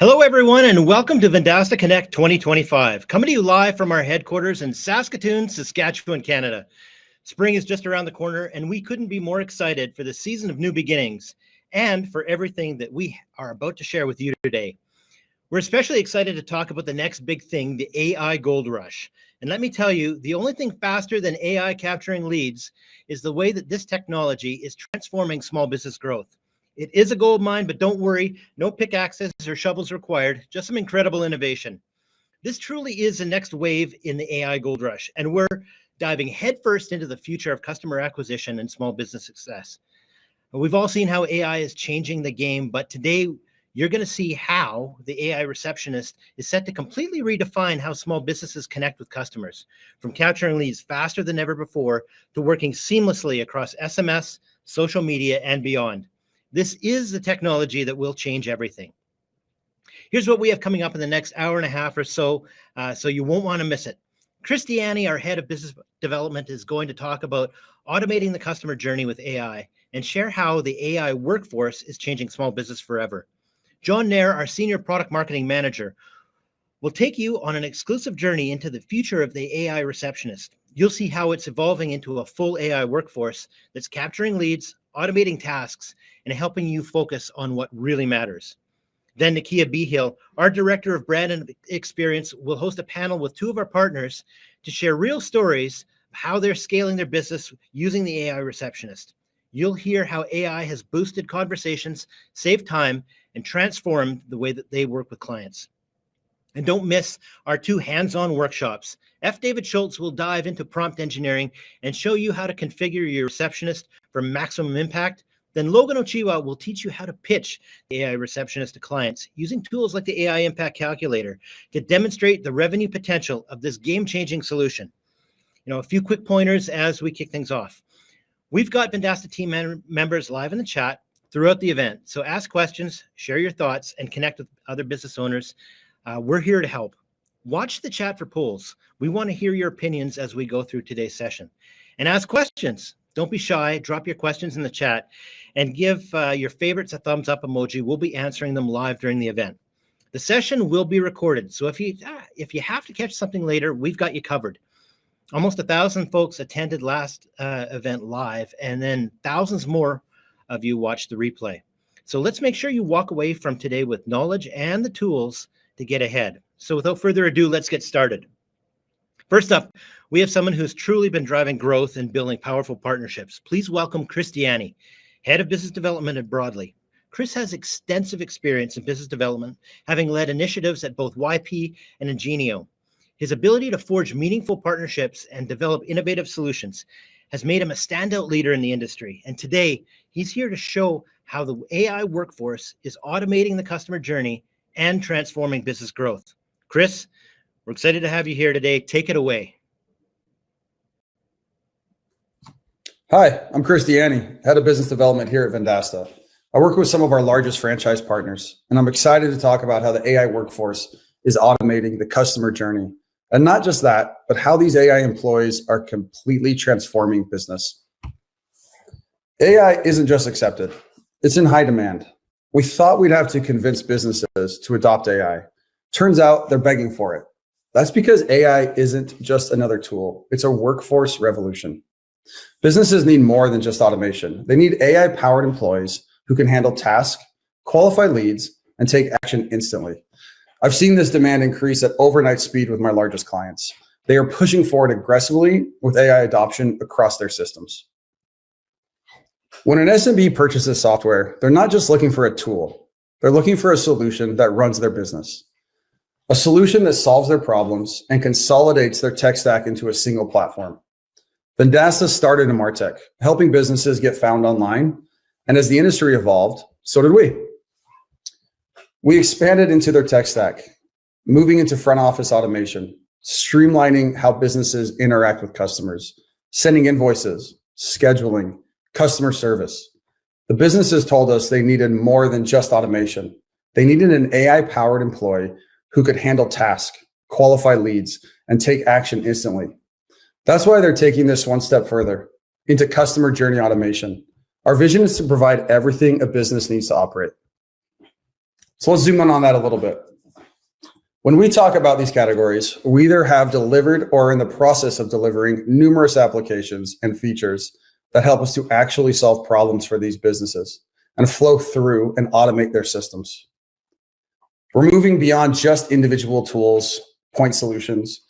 Hello, everyone, and welcome to Vendasta Connect 2025, coming to you live from our headquarters in Saskatoon, Saskatchewan, Canada. Spring is just around the corner, and we couldn't be more excited for the season of new beginnings and for everything that we are about to share with you today. We're especially excited to talk about the next big thing, the AI gold rush. And let me tell you, the only thing faster than AI capturing leads is the way that this technology is transforming small business growth. It is a gold mine, but don't worry, no pickaxes or shovels required, just some incredible innovation. This truly is the next wave in the AI gold rush, and we're diving headfirst into the future of customer acquisition and small business success. We've all seen how AI is changing the game, but today you're going to see how the AI Receptionist is set to completely redefine how small businesses connect with customers, from capturing leads faster than ever before to working seamlessly across SMS, social media, and beyond. This is the technology that will change everything. Here's what we have coming up in the next hour and a half or so, so you won't want to miss it. Dianni, our head of business development, is going to talk about automating the customer journey with AI and share how the AI workforce is changing small business forever. Jon Neher, our senior product marketing manager, will take you on an exclusive journey into the future of the AI Receptionist. You'll see how it's evolving into a full AI workforce that's capturing leads, automating tasks, and helping you focus on what really matters. Then Nakia Behill, our Director of Brand and Experience, will host a panel with two of our partners to share real stories of how they're scaling their business using the AI Receptionist. You'll hear how AI has boosted conversations, saved time, and transformed the way that they work with clients. And don't miss our two hands-on workshops. F. David Schultz will dive into prompt engineering and show you how to configure your receptionist for maximum impact. Then Logan Ochiwa will teach you how to pitch the AI Receptionist to clients using tools like the AI Impact Calculator to demonstrate the revenue potential of this game-changing solution. A few quick pointers as we kick things off. We've got Vendasta team members live in the chat throughout the event. So ask questions, share your thoughts, and connect with other business owners. We're here to help. Watch the chat for polls. We want to hear your opinions as we go through today's session. And ask questions. Don't be shy. Drop your questions in the chat and give your favorites a thumbs up emoji. We'll be answering them live during the event. The session will be recorded. So if you have to catch something later, we've got you covered. Almost 1,000 folks attended last event live, and then thousands more of you watched the replay. So let's make sure you walk away from today with knowledge and the tools to get ahead. So without further ado, let's get started. First up, we have someone who's truly been driving growth and building powerful partnerships. Please welcome Chris Dianni, Head of Business Development at Broadly. Chris has extensive experience in business development, having led initiatives at both YP and Ingenio. His ability to forge meaningful partnerships and develop innovative solutions has made him a standout leader in the industry. And today, he's here to show how the AI workforce is automating the customer journey and transforming business growth. Chris, we're excited to have you here today. Take it away. Hi, I'm Chris Dianni, Head of Business Development here at Vendasta. I work with some of our largest franchise partners, and I'm excited to talk about how the AI workforce is automating the customer journey. And not just that, but how these AI employees are completely transforming business. AI isn't just accepted, it's in high demand. We thought we'd have to convince businesses to adopt AI. Turns out they're begging for it. That's because AI isn't just another tool, it's a workforce revolution. Businesses need more than just automation. They need AI-powered employees who can handle tasks, qualify leads, and take action instantly. I've seen this demand increase at overnight speed with my largest clients. They are pushing forward aggressively with AI adoption across their systems. When an SMB purchases software, they're not just looking for a tool. They're looking for a solution that runs their business. A solution that solves their problems and consolidates their tech stack into a single platform. Vendasta started in MarTech, helping businesses get found online. And as the industry evolved, so did we. We expanded into their tech stack, moving into front office automation, streamlining how businesses interact with customers, sending invoices, scheduling, customer service. The businesses told us they needed more than just automation. They needed an AI-powered employee who could handle tasks, qualify leads, and take action instantly. That's why they're taking this one step further into customer journey automation. Our vision is to provide everything a business needs to operate. So let's zoom in on that a little bit. When we talk about these categories, we either have delivered or are in the process of delivering numerous applications and features that help us to actually solve problems for these businesses and flow through and automate their systems. We're moving beyond just individual tools, point solutions.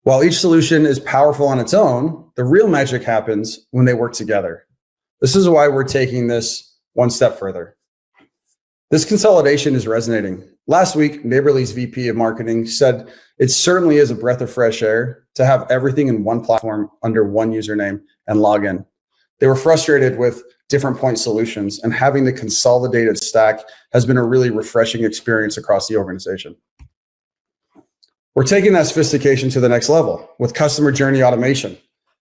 While each solution is powerful on its own, the real magic happens when they work together. This is why we're taking this one step further. This consolidation is resonating. Last week, Neighborly's VP of Marketing said it certainly is a breath of fresh air to have everything in one platform under one username and login. They were frustrated with different point solutions, and having the consolidated stack has been a really refreshing experience across the organization. We're taking that sophistication to the next level with customer journey automation.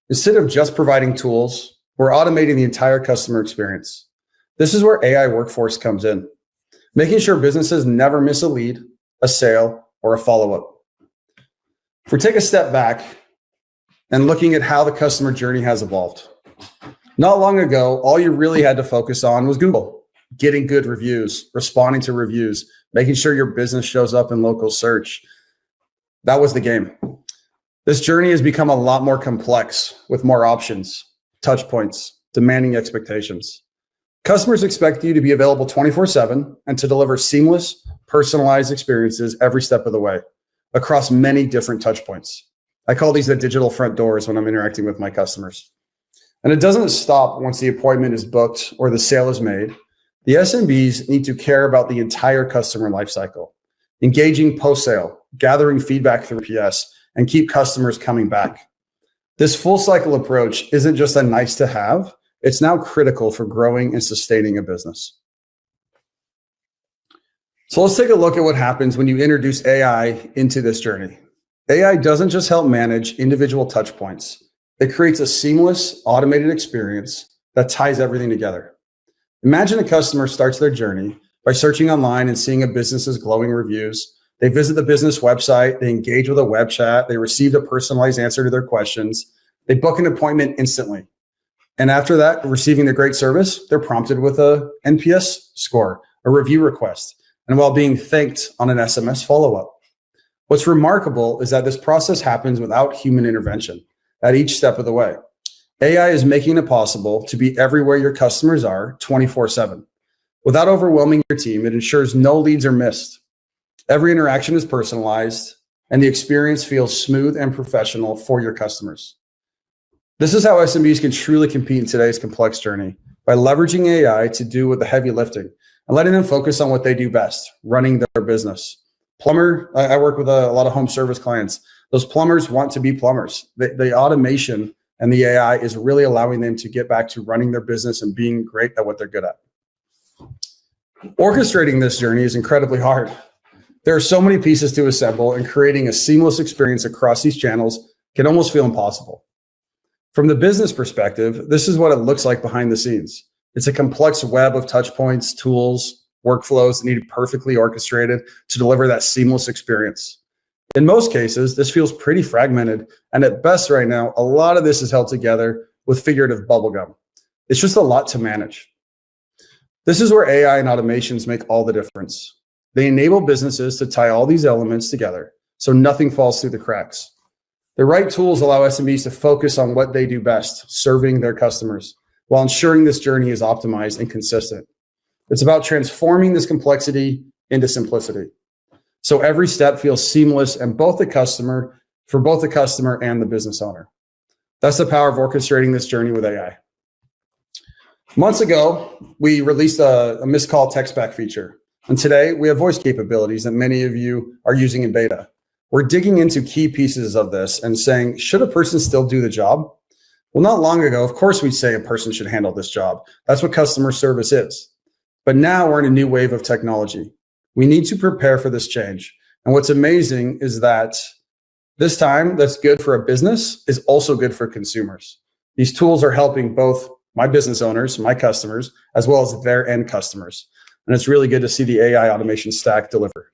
Instead of just providing tools, we're automating the entire customer experience. This is where AI Workforce comes in, making sure businesses never miss a lead, a sale, or a follow-up. If we take a step back and looking at how the customer journey has evolved, not long ago, all you really had to focus on was Google, getting good reviews, responding to reviews, making sure your business shows up in local search. That was the game. This journey has become a lot more complex with more options, touch points, demanding expectations. Customers expect you to be available 24/7 and to deliver seamless, personalized experiences every step of the way across many different touch points. I call these the digital front doors when I'm interacting with my customers. And it doesn't stop once the appointment is booked or the sale is made. The SMBs need to care about the entire customer lifecycle, engaging post-sale, gathering feedback through PS, and keep customers coming back. This full cycle approach isn't just a nice to have, it's now critical for growing and sustaining a business. So let's take a look at what happens when you introduce AI into this journey. AI doesn't just help manage individual touch points. It creates a seamless, automated experience that ties everything together. Imagine a customer starts their journey by searching online and seeing a business's glowing reviews. They visit the business website, they engage with a web chat, they receive a personalized answer to their questions, they book an appointment instantly. And after that, receiving the great service, they're prompted with a NPS score, a review request, and while being thanked on an SMS follow-up. What's remarkable is that this process happens without human intervention at each step of the way. AI is making it possible to be everywhere your customers are 24/7. Without overwhelming your team, it ensures no leads are missed. Every interaction is personalized, and the experience feels smooth and professional for your customers. This is how SMBs can truly compete in today's complex journey, by leveraging AI to do with the heavy lifting and letting them focus on what they do best, running their business. Plumber, I work with a lot of home service clients. Those plumbers want to be plumbers. The automation and the AI is really allowing them to get back to running their business and being great at what they're good at. Orchestrating this journey is incredibly hard. There are so many pieces to assemble, and creating a seamless experience across these channels can almost feel impossible. From the business perspective, this is what it looks like behind the scenes. It's a complex web of touch points, tools, workflows that need to be perfectly orchestrated to deliver that seamless experience. In most cases, this feels pretty fragmented, and at best right now, a lot of this is held together with figurative bubblegum. It's just a lot to manage. This is where AI and automations make all the difference. They enable businesses to tie all these elements together so nothing falls through the cracks. The right tools allow SMBs to focus on what they do best, serving their customers, while ensuring this journey is optimized and consistent. It's about transforming this complexity into simplicity, so every step feels seamless and for both the customer and the business owner. That's the power of orchestrating this journey with AI. Months ago, we released a missed call text back feature. And today we have voice capabilities that many of you are using in beta. We're digging into key pieces of this and saying, should a person still do the job? Well, not long ago, of course, we'd say a person should handle this job. That's what customer service is. But now we're in a new wave of technology. We need to prepare for this change. And what's amazing is that this time that's good for a business is also good for consumers. These tools are helping both my business owners, my customers, as well as their end customers. And it's really good to see the AI automation stack deliver.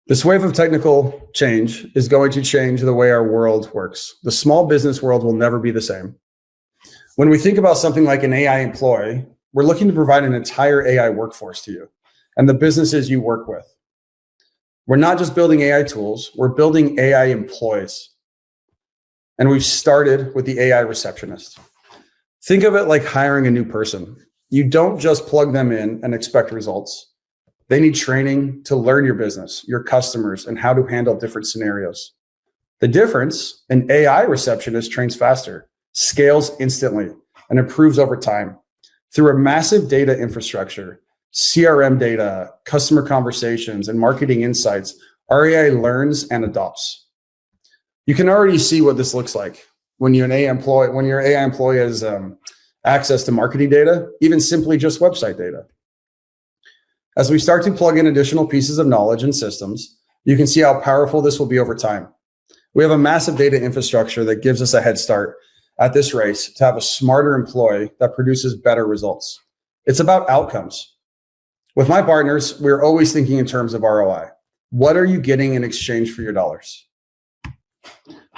This wave of technical change is going to change the way our world works. The small business world will never be the same. When we think about something like an AI employee, we're looking to provide an entire AI workforce to you. and the businesses you work with. We're not just building AI tools, we're building AI employees. And we've started with the AI Receptionist. Think of it like hiring a new person. You don't just plug them in and expect results. They need training to learn your business, your customers, and how to handle different scenarios. The difference, an AI receptionist trains faster, scales instantly, and improves over time. Through a massive data infrastructure, CRM data, customer conversations, and marketing insights, our AI learns and adopts. You can already see what this looks like when your AI employee has access to marketing data, even simply just website data. As we start to plug in additional pieces of knowledge and systems, you can see how powerful this will be over time. We have a massive data infrastructure that gives us a head start at this race to have a smarter employee that produces better results. It's about outcomes. With my partners, we're always thinking in terms of ROI. What are you getting in exchange for your dollars?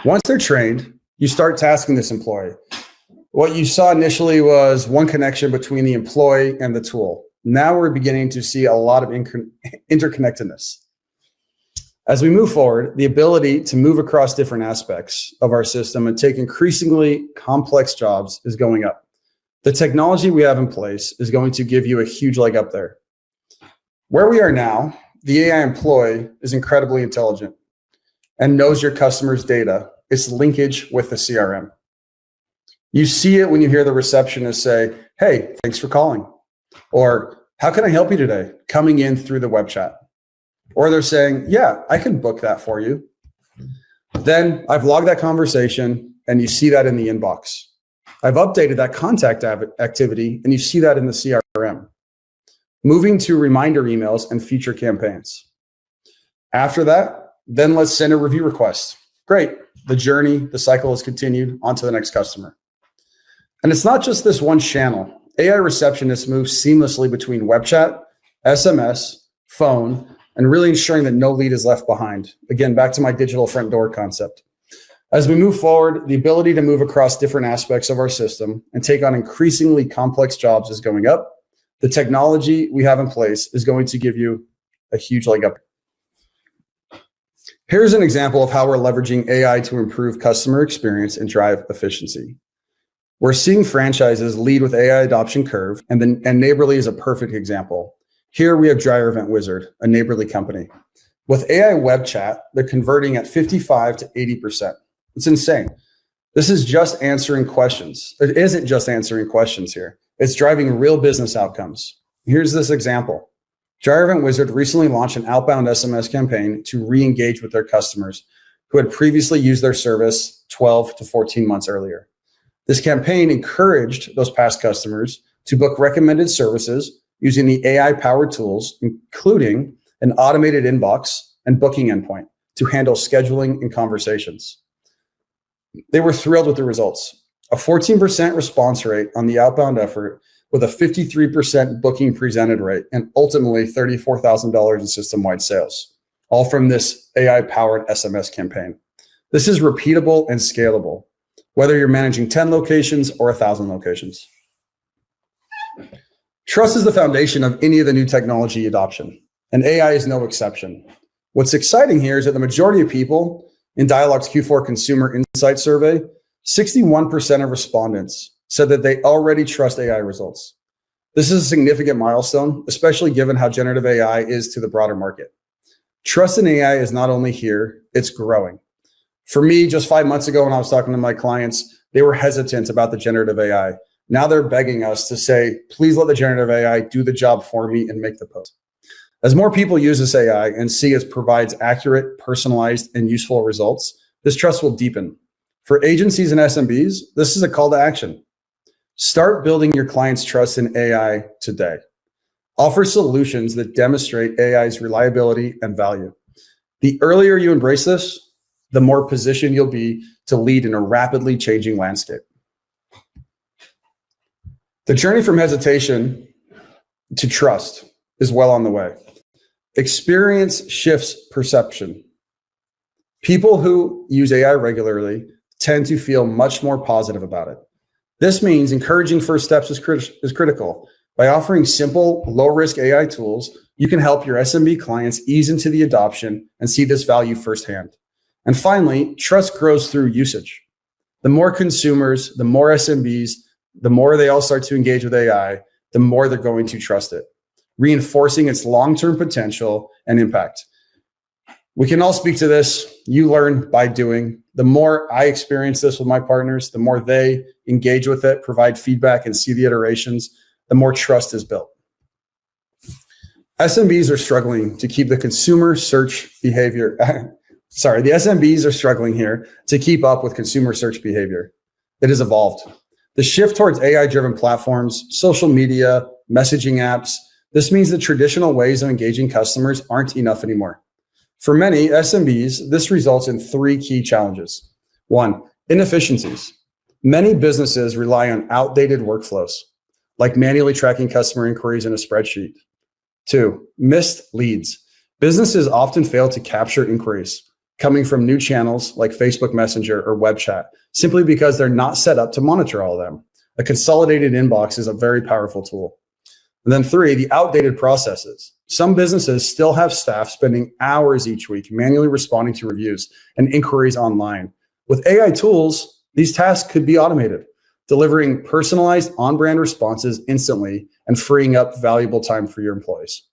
Once they're trained, you start tasking this employee. What you saw initially was one connection between the employee and the tool. Now we're beginning to see a lot of interconnectedness. As we move forward, the ability to move across different aspects of our system and take increasingly complex jobs is going up. The technology we have in place is going to give you a huge leg up there. Where we are now, the AI employee is incredibly intelligent and knows your customer's data, its linkage with the CRM. You see it when you hear the receptionist say, "Hey, thanks for calling." Or, "How can I help you today?" coming in through the web chat. Or they're saying, "Yeah, I can book that for you." Then I've logged that conversation and you see that in the inbox. I've updated that contact activity and you see that in the CRM. Moving to reminder emails and feature campaigns. After that, then let's send a review request. Great. The journey, the cycle is continued on to the next customer. And it's not just this one channel. AI Receptionist moves seamlessly between web chat, SMS, phone, and really ensuring that no lead is left behind. Again, back to my digital front door concept. As we move forward, the ability to move across different aspects of our system and take on increasingly complex jobs is going up. The technology we have in place is going to give you a huge leg up. Here's an example of how we're leveraging AI to improve customer experience and drive efficiency. We're seeing franchises lead with AI adoption curve, and Neighborly is a perfect example. Here we have Dryer Event Wizard, a Neighborly company. With AI web chat, they're converting at 55 to 80%. It's insane. This is just answering questions. It isn't just answering questions here. It's driving real business outcomes. Here's this example. Dryer Event Wizard recently launched an outbound SMS campaign to re-engage with their customers who had previously used their service 12 to 14 months earlier. This campaign encouraged those past customers to book recommended services using the AI-powered tools, including an automated inbox and booking endpoint to handle scheduling and conversations. They were thrilled with the results. A 14% response rate on the outbound effort with a 53% booking presented rate and ultimately $34,000 in system-wide sales, all from this AI-powered SMS campaign. This is repeatable and scalable, whether you're managing 10 locations or 1,000 locations. Trust is the foundation of any of the new technology adoption, and AI is no exception. What's exciting here is that the majority of people in Dialog's Q4 Consumer Insight Survey, 61% of respondents said that they already trust AI results. This is a significant milestone, especially given how generative AI is to the broader market. Trust in AI is not only here, it's growing. For me, just 5 months ago when I was talking to my clients, they were hesitant about the generative AI. Now they're begging us to say, please let the generative AI do the job for me and make the post. As more people use this AI and see it provides accurate, personalized, and useful results, this trust will deepen. For agencies and SMBs, this is a call to action. Start building your clients' trust in AI today. Offer solutions that demonstrate AI's reliability and value. The earlier you embrace this, the more positioned you'll be to lead in a rapidly changing landscape. The journey from hesitation to trust is well on the way. Experience shifts perception. People who use AI regularly tend to feel much more positive about it. This means encouraging first steps is critical. By offering simple, low-risk AI tools, You can help your SMB clients ease into the adoption and see this value firsthand. And finally, trust grows through usage. The more consumers, the more SMBs, the more they all start to engage with AI, the more they're going to trust it, reinforcing its long-term potential and impact. We can all speak to this. You learn by doing. The more I experience this with my partners, the more they engage with it, provide feedback, and see the iterations, the more trust is built. SMBs are struggling to keep the consumer search behavior. The SMBs are struggling here to keep up with consumer search behavior. It has evolved. The shift towards AI-driven platforms, social media, messaging apps, this means the traditional ways of engaging customers aren't enough anymore. For many SMBs, this results in three key challenges. One, inefficiencies. Many businesses rely on outdated workflows, like manually tracking customer inquiries in a spreadsheet. Two, missed leads. Businesses often fail to capture inquiries coming from new channels like Facebook Messenger or web chat, simply because they're not set up to monitor all of them. A consolidated inbox is a very powerful tool. And then three, the outdated processes. Some businesses still have staff spending hours each week manually responding to reviews and inquiries online. With AI tools, these tasks could be automated, delivering personalized on-brand responses instantly and freeing up valuable time for your employees.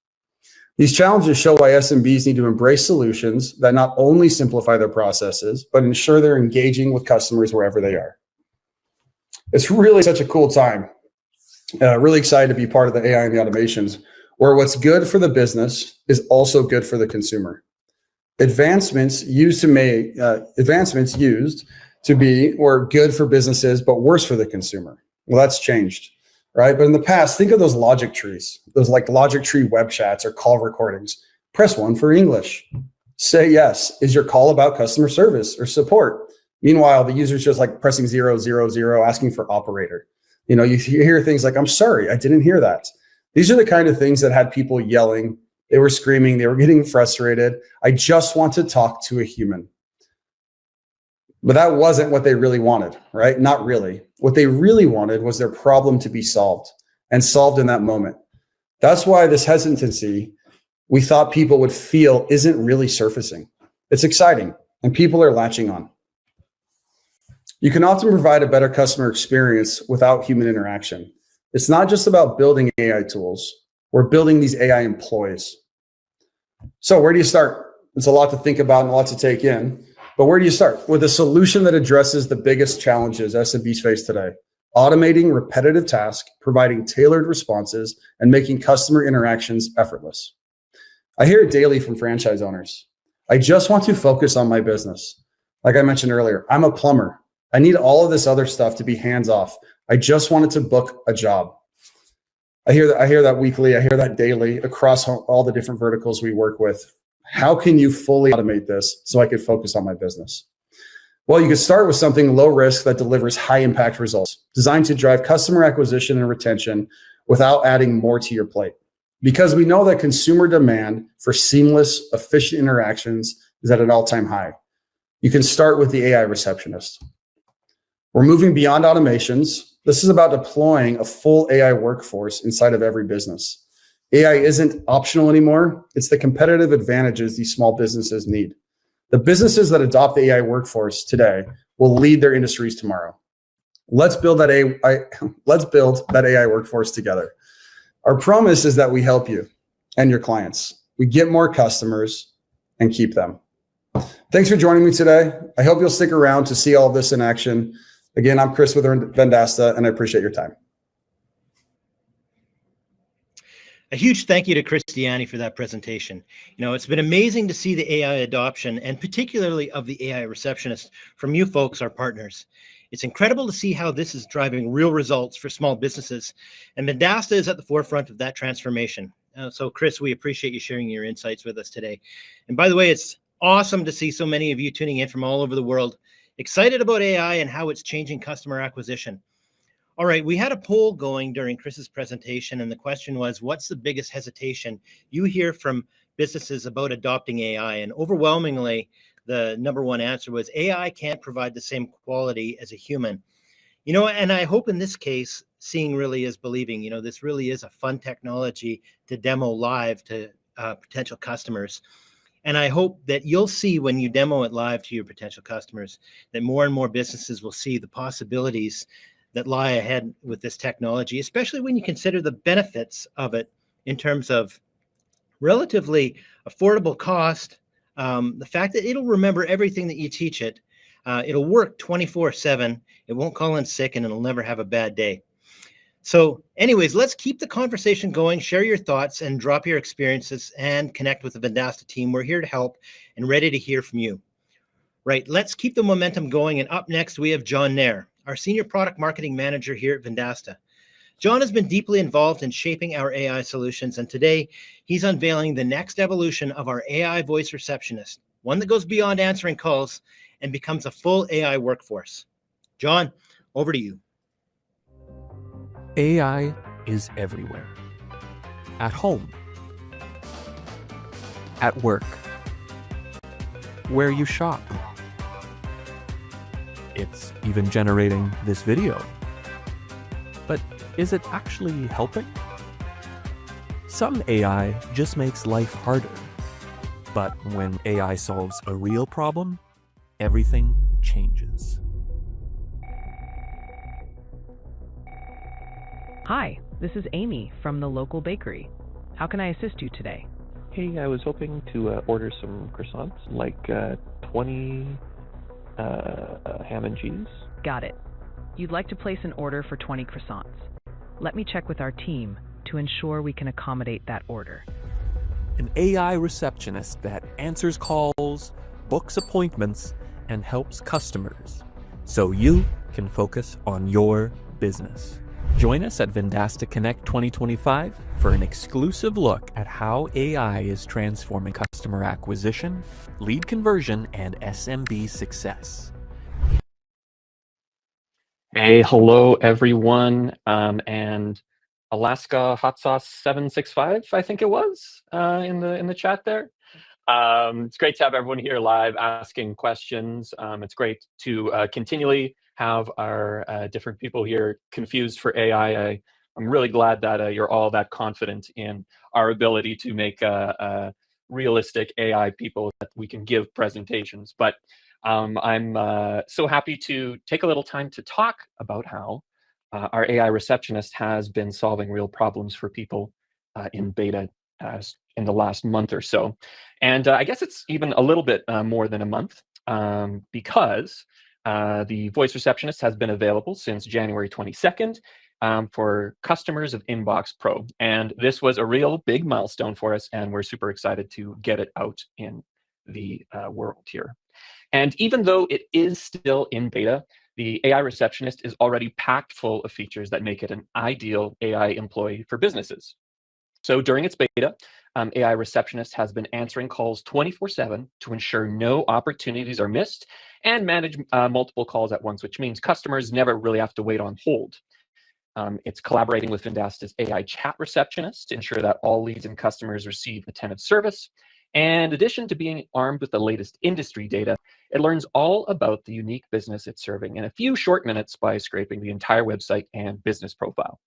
These challenges show why SMBs need to embrace solutions that not only simplify their processes, but ensure they're engaging with customers wherever they are. It's really such a cool time. Really excited to be part of the AI and the automations, where what's good for the business is also good for the consumer. Advancements used to be were good for businesses, but worse for the consumer. Well, that's changed, right? But in the past, think of those logic trees, those like logic tree web chats or call recordings. Press 1 for English. Say yes. Is your call about customer service or support? Meanwhile, the user's just like pressing 000, asking for operator. You hear things like, I'm sorry, I didn't hear that. These are the kind of things that had people yelling. They were screaming. They were getting frustrated. I just want to talk to a human. But that wasn't what they really wanted, right? Not really. What they really wanted was their problem to be solved and solved in that moment. That's why this hesitancy we thought people would feel isn't really surfacing. It's exciting and people are latching on. You can often provide a better customer experience without human interaction. It's not just about building AI tools. We're building these AI employees. So where do you start? It's a lot to think about and a lot to take in. But where do you start? With a solution that addresses the biggest challenges SMBs face today. Automating repetitive tasks, providing tailored responses, and making customer interactions effortless. I hear it daily from franchise owners. I just want to focus on my business. Like I mentioned earlier, I'm a plumber. I need all of this other stuff to be hands off. I just wanted to book a job. I hear that weekly. I hear that daily across all the different verticals we work with. How can you fully automate this so I could focus on my business? Well, you could start with something low risk that delivers high impact results, designed to drive customer acquisition and retention without adding more to your plate. Because we know that consumer demand for seamless, efficient interactions is at an all-time high. You can start with the AI Receptionist. We're moving beyond automations. This is about deploying a full AI workforce inside of every business. AI isn't optional anymore. It's the competitive advantages these small businesses need. The businesses that adopt the AI workforce today will lead their industries tomorrow. Let's build that AI workforce together. Our promise is that we help you and your clients. We get more customers and keep them. Thanks for joining me today. I hope you'll stick around to see all of this in action. Again, I'm Chris with Vendasta, and I appreciate your time. A huge thank you to Chris Dianni for that presentation. It's been amazing to see the AI adoption, and particularly of the AI Receptionist from you folks, our partners. It's incredible to see how this is driving real results for small businesses, and Vendasta is at the forefront of that transformation. So Chris, we appreciate you sharing your insights with us today. And by the way, it's awesome to see so many of you tuning in from all over the world, excited about AI and how it's changing customer acquisition. All right, we had a poll going during Chris's presentation, and the question was, what's the biggest hesitation you hear from businesses about adopting AI? And overwhelmingly, the number one answer was AI can't provide the same quality as a human. And I hope in this case, seeing really is believing. This really is a fun technology to demo live to potential customers. And I hope that you'll see when you demo it live to your potential customers that more and more businesses will see the possibilities that lie ahead with this technology, especially when you consider the benefits of it in terms of relatively affordable cost, the fact that it'll remember everything that you teach it, it'll work 24/7, it won't call in sick, and it'll never have a bad day. So anyways, let's keep the conversation going. Share your thoughts and drop your experiences and connect with the Vendasta team. We're here to help and ready to hear from you. Right, let's keep the momentum going. And up next, we have Jon Neher, our Senior Product Marketing Manager here at Vendasta. Jon has been deeply involved in shaping our AI solutions, and today he's unveiling the next evolution of our AI voice receptionist, one that goes beyond answering calls and becomes a full AI workforce. Jon, over to you. AI is everywhere. At home, at work, where you shop. It's even generating this video. But is it actually helping? Some AI just makes life harder. But when AI solves a real problem, everything changes. Hi, this is Amy from the local bakery. How can I assist you today? Hey, I was hoping to order some croissants, like 20 ham and cheese. Got it. You'd like to place an order for 20 croissants. Let me check with our team to ensure we can accommodate that order. An AI receptionist that answers calls, books appointments, and helps customers, so you can focus on your business. Join us at Vendasta Connect 2025 for an exclusive look at how AI is transforming customer acquisition, lead conversion, and SMB success. Hey, hello everyone, and Alaska Hot Sauce 765, I think it was, in the chat there. It's great to have everyone here live asking questions. It's great to continually have our different people here confused for AI. I'm really glad that you're all that confident in our ability to make realistic AI people that we can give presentations. But I'm so happy to take a little time to talk about how our AI receptionist has been solving real problems for people in beta in the last month or so. And I guess it's even a little bit more than a month because the voice receptionist has been available since January 22nd for customers of Inbox Pro. And this was a real big milestone for us, and we're super excited to get it out in the world here. And even though it is still in beta, the AI receptionist is already packed full of features that make it an ideal AI employee for businesses. So during its beta, AI Receptionist has been answering calls 24/7 to ensure no opportunities are missed and manage multiple calls at once, which means customers never really have to wait on hold. It's collaborating with Vendasta's AI Chat Receptionist to ensure that all leads and customers receive attentive service. And in addition to being armed with the latest industry data, it learns all about the unique business it's serving in a few short minutes by scraping the entire website and business profile.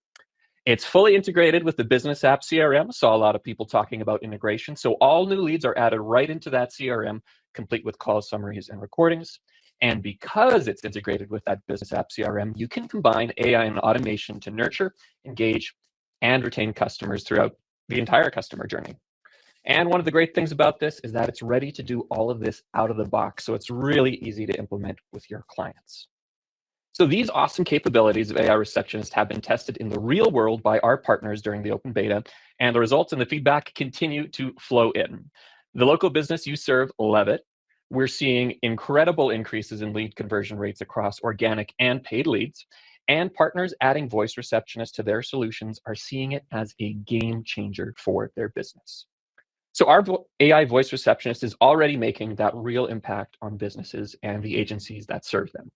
It's fully integrated with the business app CRM. Saw a lot of people talking about integration. So all new leads are added right into that CRM, complete with call summaries and recordings. And because it's integrated with that business app CRM, you can combine AI and automation to nurture, engage, and retain customers throughout the entire customer journey. And one of the great things about this is that it's ready to do all of this out of the box. So it's really easy to implement with your clients. So these awesome capabilities of AI Receptionist have been tested in the real world by our partners during the open beta, and the results and the feedback continue to flow in. The local business you serve love it. We're seeing incredible increases in lead conversion rates across organic and paid leads, and partners adding voice receptionists to their solutions are seeing it as a game changer for their business. So our AI voice receptionist is already making that real impact on businesses and the agencies that serve them.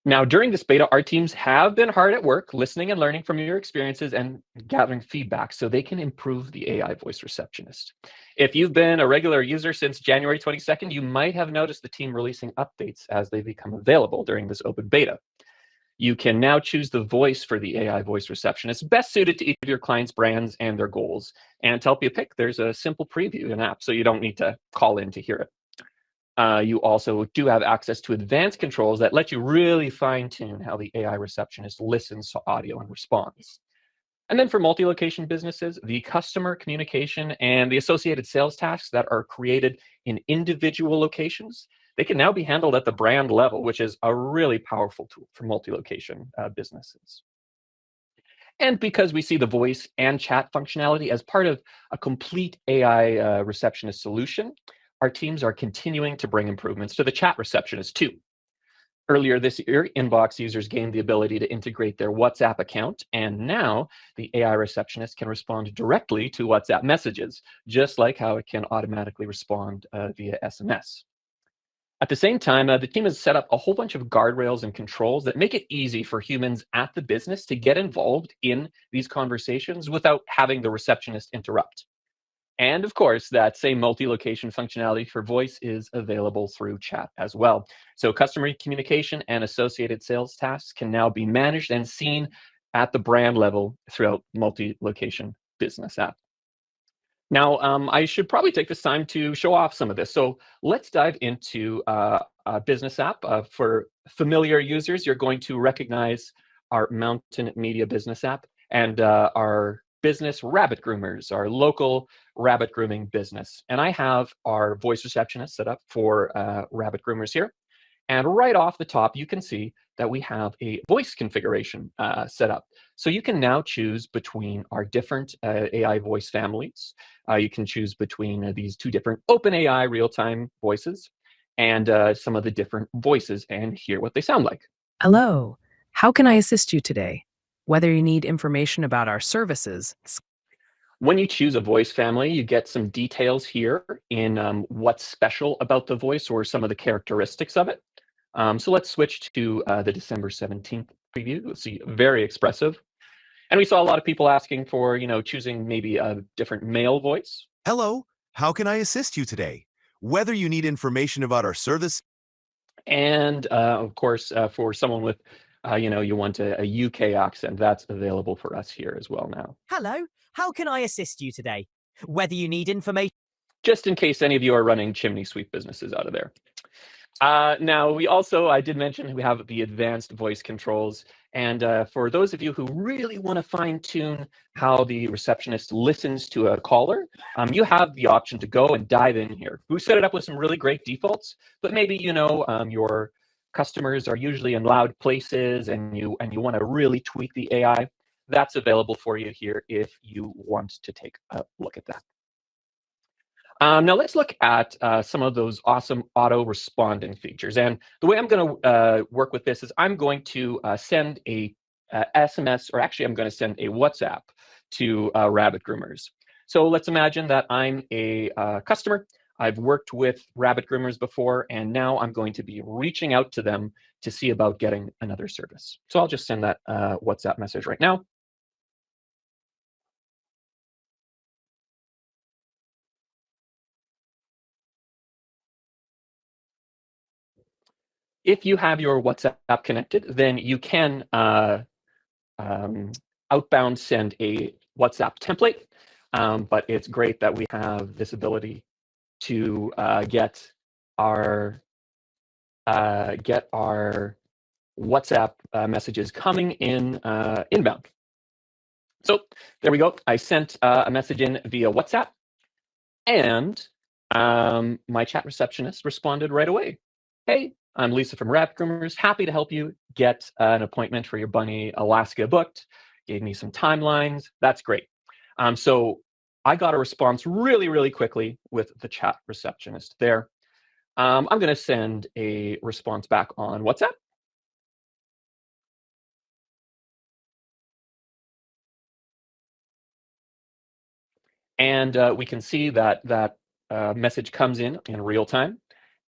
Now, during this beta, our teams have been hard at work listening and learning from your experiences and gathering feedback so they can improve the AI voice receptionist. If you've been a regular user since January 22nd, you might have noticed the team releasing updates as they become available during this open beta. You can now choose the voice for the AI voice receptionist best suited to each of your clients' brands and their goals. And to help you pick, there's a simple preview in app, so you don't need to call in to hear it. You also do have access to advanced controls that let you really fine-tune how the AI receptionist listens to audio and responds. And then for multi-location businesses, the customer communication and the associated sales tasks that are created in individual locations, they can now be handled at the brand level, which is a really powerful tool for multi-location businesses. And because we see the voice and chat functionality as part of a complete AI receptionist solution, our teams are continuing to bring improvements to the chat receptionist too. Earlier this year, inbox users gained the ability to integrate their WhatsApp account, and now the AI receptionist can respond directly to WhatsApp messages, just like how it can automatically respond via SMS. At the same time, the team has set up a whole bunch of guardrails and controls that make it easy for humans at the business to get involved in these conversations without having the receptionist interrupt. And of course, that same multi-location functionality for voice is available through chat as well. So customer communication and associated sales tasks can now be managed and seen at the brand level throughout multi-location business app. Now, I should probably take this time to show off some of this. So let's dive into a business app. For familiar users, you're going to recognize our Mountain Media business app and our business Rabbit Groomers, our local rabbit grooming business. And I have our voice receptionist set up for Rabbit Groomers here. And right off the top, you can see that we have a voice configuration set up. So you can now choose between our different AI voice families. You can choose between these two different OpenAI real-time voices and some of the different voices and hear what they sound like. Hello, how can I assist you today? Whether you need information about our services. When you choose a voice family, you get some details here in what's special about the voice or some of the characteristics of it. So let's switch to the December 17th preview. You'll see very expressive. And we saw a lot of people asking for, choosing maybe a different male voice. Hello, how can I assist you today? Whether you need information about our service. And of course, for someone with, you want a UK accent, that's available for us here as well now. Hello, how can I assist you today? Whether you need information. Just in case any of you are running chimney sweep businesses out of there. Now, I did mention we have the advanced voice controls. And for those of you who really want to fine tune how the receptionist listens to a caller, you have the option to go and dive in here. We set it up with some really great defaults, but maybe, your customers are usually in loud places and you want to really tweak the AI. That's available for you here if you want to take a look at that. Now let's look at some of those awesome auto responding features. And the way I'm going to work with this is I'm going to send a SMS, or actually I'm going to send a WhatsApp to Rabbit Groomers. So let's imagine that I'm a customer. I've worked with Rabbit Groomers before, and now I'm going to be reaching out to them to see about getting another service. So I'll just send that WhatsApp message right now. If you have your WhatsApp connected, then you can outbound send a WhatsApp template, but it's great that we have this ability to get our WhatsApp messages coming in inbound. So there we go. I sent a message in via WhatsApp, and my chat receptionist responded right away. Hey, I'm Lisa from Rabbit Groomers. Happy to help you get an appointment for your bunny Alaska booked. Gave me some timelines. That's great. So I got a response really, really quickly with the chat receptionist there. I'm going to send a response back on WhatsApp. And we can see that message comes in real time.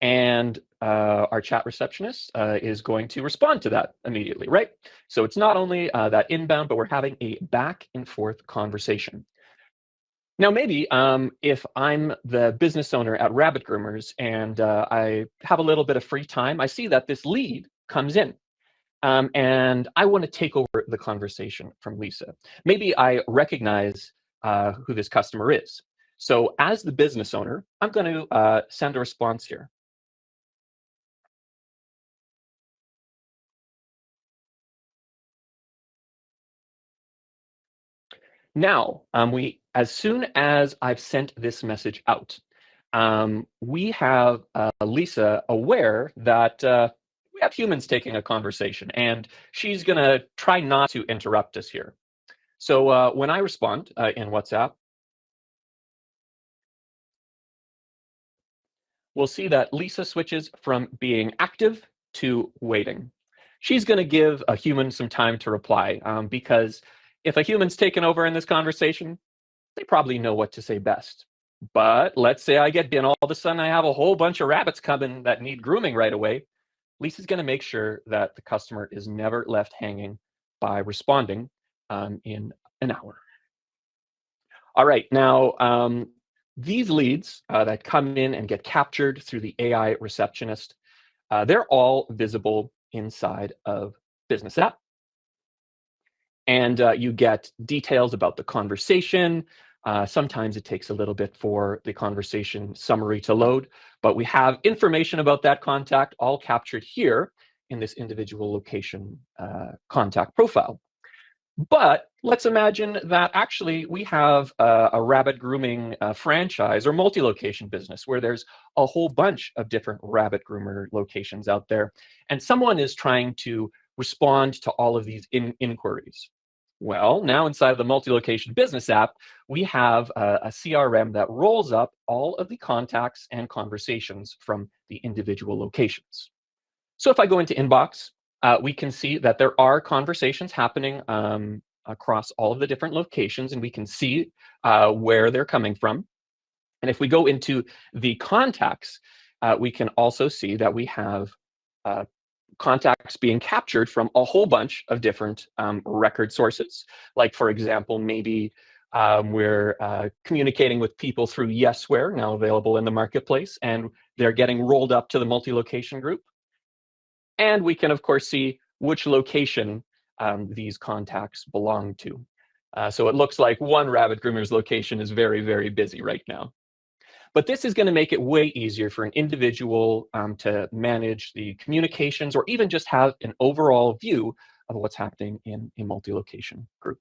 And our chat receptionist is going to respond to that immediately, right? So it's not only that inbound, but we're having a back and forth conversation. Now, maybe if I'm the business owner at Rabbit Groomers and I have a little bit of free time, I see that this lead comes in. and I want to take over the conversation from Lisa. Maybe I recognize who this customer is. So as the business owner, I'm going to send a response here. Now, as soon as I've sent this message out, we have Lisa aware that we have humans taking a conversation, and she's going to try not to interrupt us here. So when I respond in WhatsApp, we'll see that Lisa switches from being active to waiting. She's going to give a human some time to reply because if a human's taken over in this conversation, they probably know what to say best. But let's say I get in, all of a sudden I have a whole bunch of rabbits coming that need grooming right away. Lisa's going to make sure that the customer is never left hanging by responding in an hour. All right, now these leads that come in and get captured through the AI Receptionist, they're all visible inside of Business App. And you get details about the conversation. Sometimes it takes a little bit for the conversation summary to load, but we have information about that contact all captured here in this individual location contact profile. But let's imagine that actually we have a rabbit grooming franchise or multi-location business where there's a whole bunch of different rabbit groomer locations out there, and someone is trying to respond to all of these inquiries. Well, now inside of the multi-location business app, we have a CRM that rolls up all of the contacts and conversations from the individual locations. So if I go into inbox, we can see that there are conversations happening across all of the different locations, and we can see where they're coming from. And if we go into the contacts, we can also see that we have contacts being captured from a whole bunch of different record sources. Like, for example, maybe we're communicating with people through Yesware, now available in the marketplace, and they're getting rolled up to the multi-location group. And we can, of course, see which location these contacts belong to. So it looks like one rabbit groomer's location is very, very busy right now. But this is going to make it way easier for an individual to manage the communications or even just have an overall view of what's happening in a multi-location group.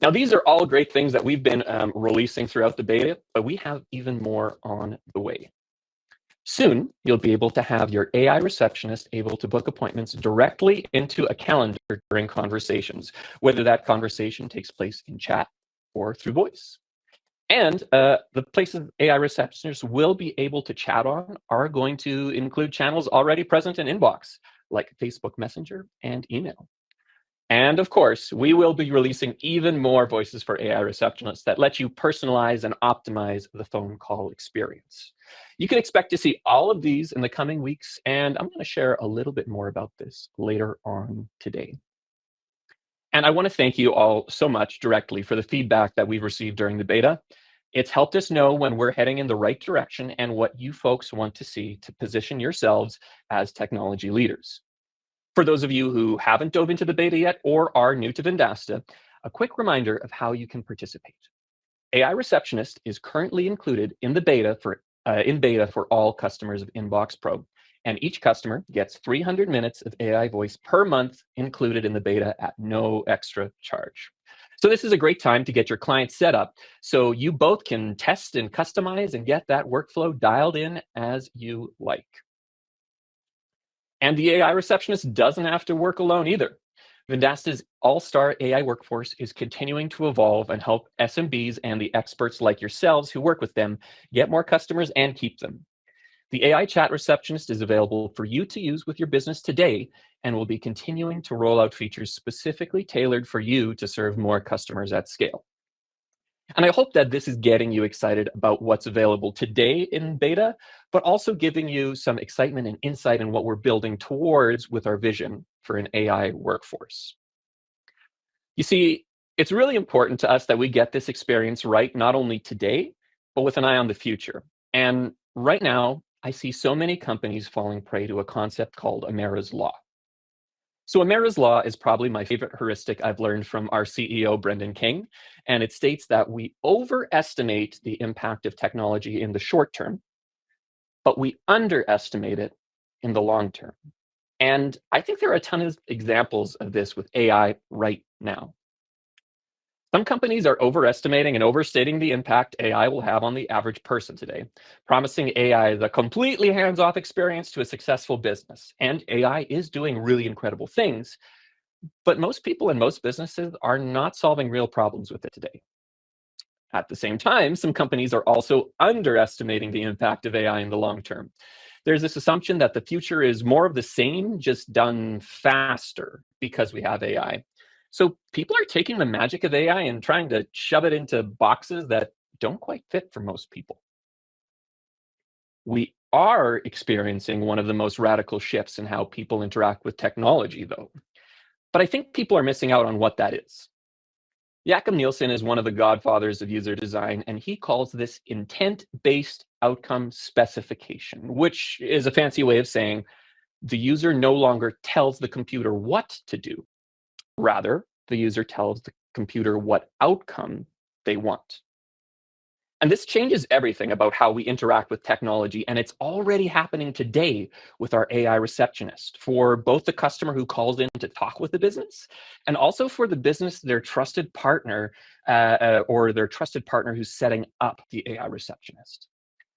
Now, these are all great things that we've been releasing throughout the beta, but we have even more on the way. Soon, you'll be able to have your AI receptionist able to book appointments directly into a calendar during conversations, whether that conversation takes place in chat or through voice. And the places AI receptionists will be able to chat on are going to include channels already present in Inbox, like Facebook Messenger and email. And of course, we will be releasing even more voices for AI receptionists that let you personalize and optimize the phone call experience. You can expect to see all of these in the coming weeks, and I'm going to share a little bit more about this later on today. And I want to thank you all so much directly for the feedback that we've received during the beta. It's helped us know when we're heading in the right direction and what you folks want to see to position yourselves as technology leaders. For those of you who haven't dove into the beta yet or are new to Vendasta, a quick reminder of how you can participate. AI Receptionist is currently included in the beta for all customers of Inbox Pro, and each customer gets 300 minutes of AI voice per month included in the beta at no extra charge. So this is a great time to get your client set up so you both can test and customize and get that workflow dialed in as you like. And the AI receptionist doesn't have to work alone either. Vendasta's all-star AI workforce is continuing to evolve and help SMBs and the experts like yourselves who work with them get more customers and keep them. The AI chat receptionist is available for you to use with your business today and will be continuing to roll out features specifically tailored for you to serve more customers at scale. And I hope that this is getting you excited about what's available today in beta, but also giving you some excitement and insight in what we're building towards with our vision for an AI workforce. You see, it's really important to us that we get this experience right, not only today, but with an eye on the future. And right now, I see so many companies falling prey to a concept called Amara's Law. So Amara's Law is probably my favorite heuristic I've learned from our CEO, Brendan King, and it states that we overestimate the impact of technology in the short term, but we underestimate it in the long term. And I think there are a ton of examples of this with AI right now. Some companies are overestimating and overstating the impact AI will have on the average person today, promising AI the completely hands-off experience to a successful business. And AI is doing really incredible things, but most people and most businesses are not solving real problems with it today. At the same time, some companies are also underestimating the impact of AI in the long term. There's this assumption that the future is more of the same, just done faster because we have AI. So people are taking the magic of AI and trying to shove it into boxes that don't quite fit for most people. We are experiencing one of the most radical shifts in how people interact with technology, though. But I think people are missing out on what that is. Jakob Nielsen is one of the godfathers of user design, and he calls this intent-based outcome specification, which is a fancy way of saying the user no longer tells the computer what to do. Rather, the user tells the computer what outcome they want. And this changes everything about how we interact with technology, and it's already happening today with our AI Receptionist for both the customer who calls in to talk with the business, and also for the business, their trusted partner, or their trusted partner who's setting up the AI Receptionist.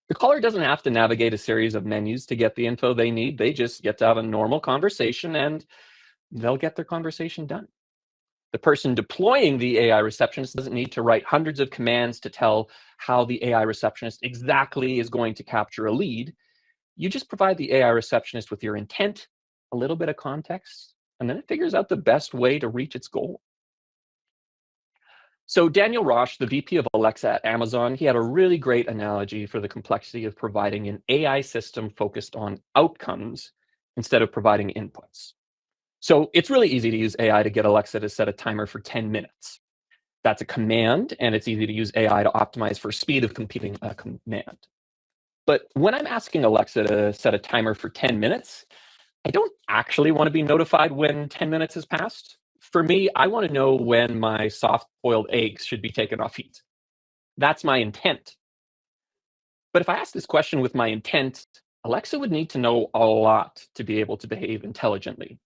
The caller doesn't have to navigate a series of menus to get the info they need. They just get to have a normal conversation, and they'll get their conversation done. The person deploying the AI Receptionist doesn't need to write hundreds of commands to tell how the AI Receptionist exactly is going to capture a lead. You just provide the AI Receptionist with your intent, a little bit of context, and then it figures out the best way to reach its goal. So Daniel Roche, the VP of Alexa at Amazon, he had a really great analogy for the complexity of providing an AI system focused on outcomes instead of providing inputs. So it's really easy to use AI to get Alexa to set a timer for 10 minutes. That's a command, and it's easy to use AI to optimize for speed of computing a command. But when I'm asking Alexa to set a timer for 10 minutes, I don't actually want to be notified when 10 minutes has passed. For me, I want to know when my soft-boiled eggs should be taken off heat. That's my intent. But if I ask this question with my intent, Alexa would need to know a lot to be able to behave intelligently.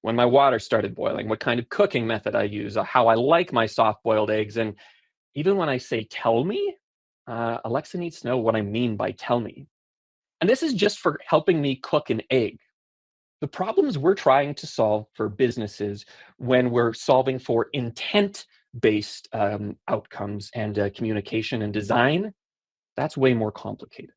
When my water started boiling, what kind of cooking method I use, how I like my soft-boiled eggs, and even when I say tell me, Alexa needs to know what I mean by tell me. And this is just for helping me cook an egg. The problems we're trying to solve for businesses when we're solving for intent-based outcomes and communication and design, that's way more complicated.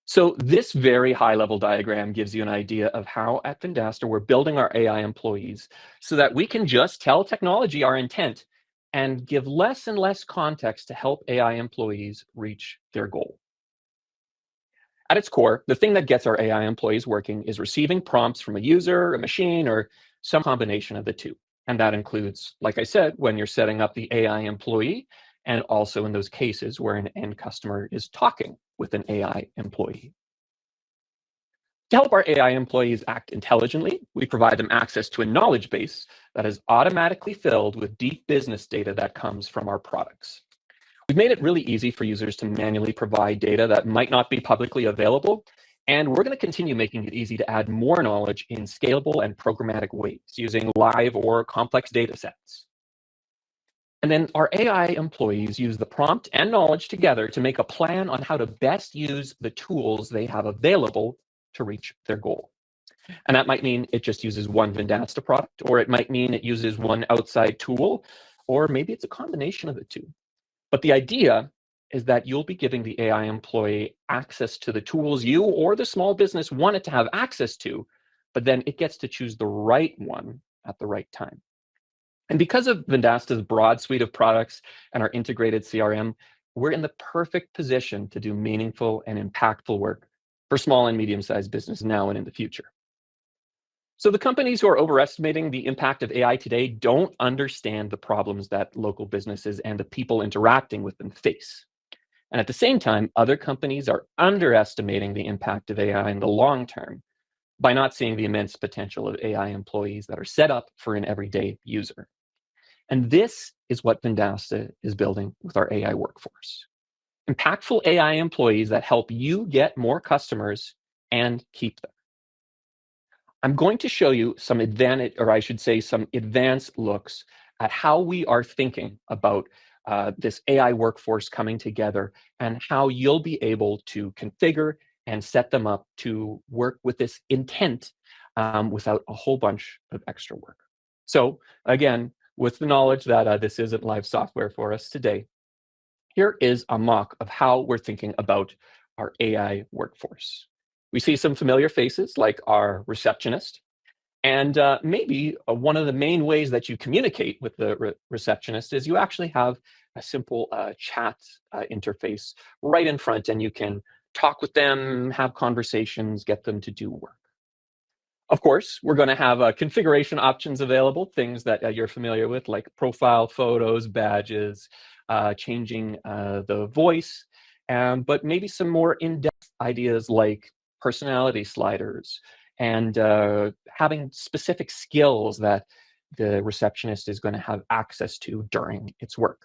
So this very high-level diagram gives you an idea of how at Vendasta we're building our AI employees so that we can just tell technology our intent and give less and less context to help AI employees reach their goal. At its core, the thing that gets our AI employees working is receiving prompts from a user, a machine, or some combination of the two. And that includes, like I said, when you're setting up the AI employee, and also in those cases where an end customer is talking with an AI employee. To help our AI employees act intelligently, we provide them access to a knowledge base that is automatically filled with deep business data that comes from our products. We've made it really easy for users to manually provide data that might not be publicly available, and we're going to continue making it easy to add more knowledge in scalable and programmatic ways using live or complex data sets. And then our AI employees use the prompt and knowledge together to make a plan on how to best use the tools they have available to reach their goal. And that might mean it just uses one Vendasta product, or it might mean it uses one outside tool, or maybe it's a combination of the two. But the idea is that you'll be giving the AI employee access to the tools you or the small business want it to have access to, but then it gets to choose the right one at the right time. And because of Vendasta's broad suite of products and our integrated CRM, we're in the perfect position to do meaningful and impactful work for small and medium-sized business now and in the future. So the companies who are overestimating the impact of AI today don't understand the problems that local businesses and the people interacting with them face. And at the same time, other companies are underestimating the impact of AI in the long term by not seeing the immense potential of AI employees that are set up for an everyday user. And this is what Vendasta is building with our AI workforce. Impactful AI employees that help you get more customers and keep them. I'm going to show you some some advanced looks at how we are thinking about this AI workforce coming together and how you'll be able to configure and set them up to work with this intent without a whole bunch of extra work. So again, with the knowledge that this isn't live software for us today, here is a mock of how we're thinking about our AI workforce. We see some familiar faces like our receptionist, and maybe one of the main ways that you communicate with the receptionist is you actually have a simple chat interface right in front, and you can talk with them, have conversations, get them to do work. Of course, we're going to have configuration options available, things that you're familiar with, like profile photos, badges, changing the voice, but maybe some more in-depth ideas like personality sliders and having specific skills that the receptionist is going to have access to during its work.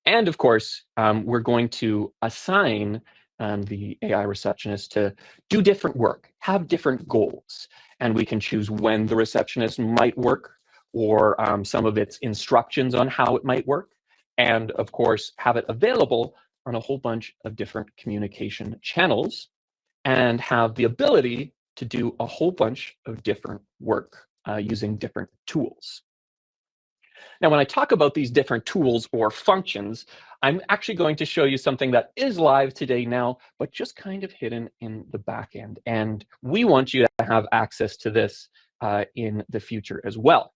And of course, we're going to assign the AI receptionist to do different work, have different goals. And we can choose when the receptionist might work or some of its instructions on how it might work. And of course, have it available on a whole bunch of different communication channels and have the ability to do a whole bunch of different work using different tools. Now, when I talk about these different tools or functions, I'm actually going to show you something that is live today now, but just kind of hidden in the back end. And we want you to have access to this in the future as well.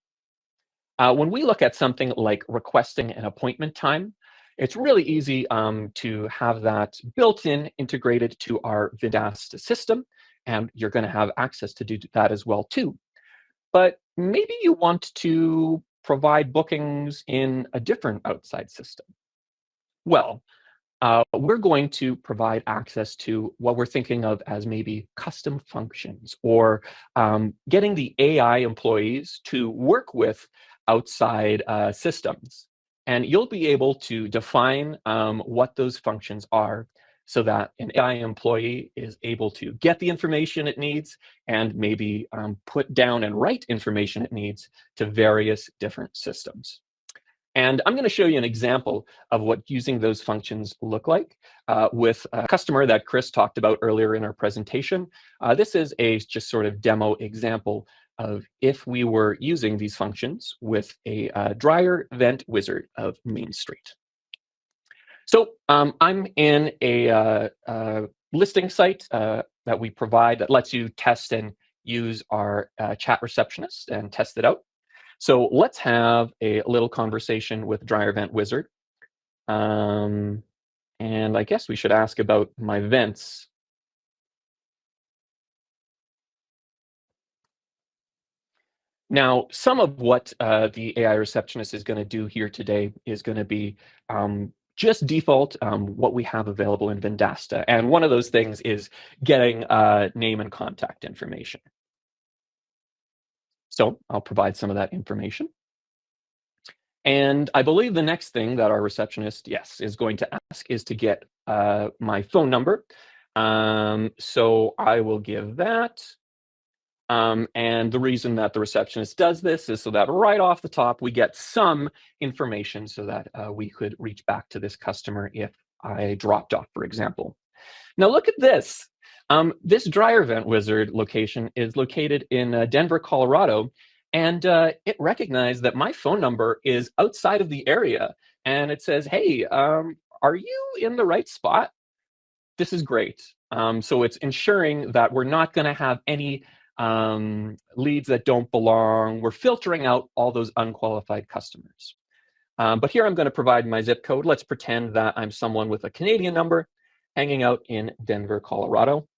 When we look at something like requesting an appointment time, it's really easy to have that built-in, integrated to our Vendasta system, and you're going to have access to do that as well too. But maybe you want to provide bookings in a different outside system. Well, we're going to provide access to what we're thinking of as maybe custom functions or getting the AI employees to work with outside systems. And you'll be able to define what those functions are so that an AI employee is able to get the information it needs and maybe put down and write information it needs to various different systems. And I'm going to show you an example of what using those functions look like with a customer that Chris talked about earlier in our presentation. This is a just sort of demo example of if we were using these functions with a dryer vent wizard of Main Street. So I'm in a listing site that we provide that lets you test and use our chat receptionist and test it out. So let's have a little conversation with Dryer Vent Wizard. And I guess we should ask about my vents. Now, some of what the AI receptionist is going to do here today is going to be just default what we have available in Vendasta. And one of those things is getting name and contact information. So I'll provide some of that information. And I believe the next thing that our receptionist, yes, is going to ask is to get my phone number. So I will give that. And the reason that the receptionist does this is so that right off the top, we get some information so that we could reach back to this customer if I dropped off, for example. Now look at this. This dryer vent wizard location is located in Denver, Colorado, and it recognized that my phone number is outside of the area. And it says, hey, are you in the right spot? This is great. So it's ensuring that we're not going to have any leads that don't belong. We're filtering out all those unqualified customers. But here I'm going to provide my zip code. Let's pretend that I'm someone with a Canadian number hanging out in Denver, Colorado.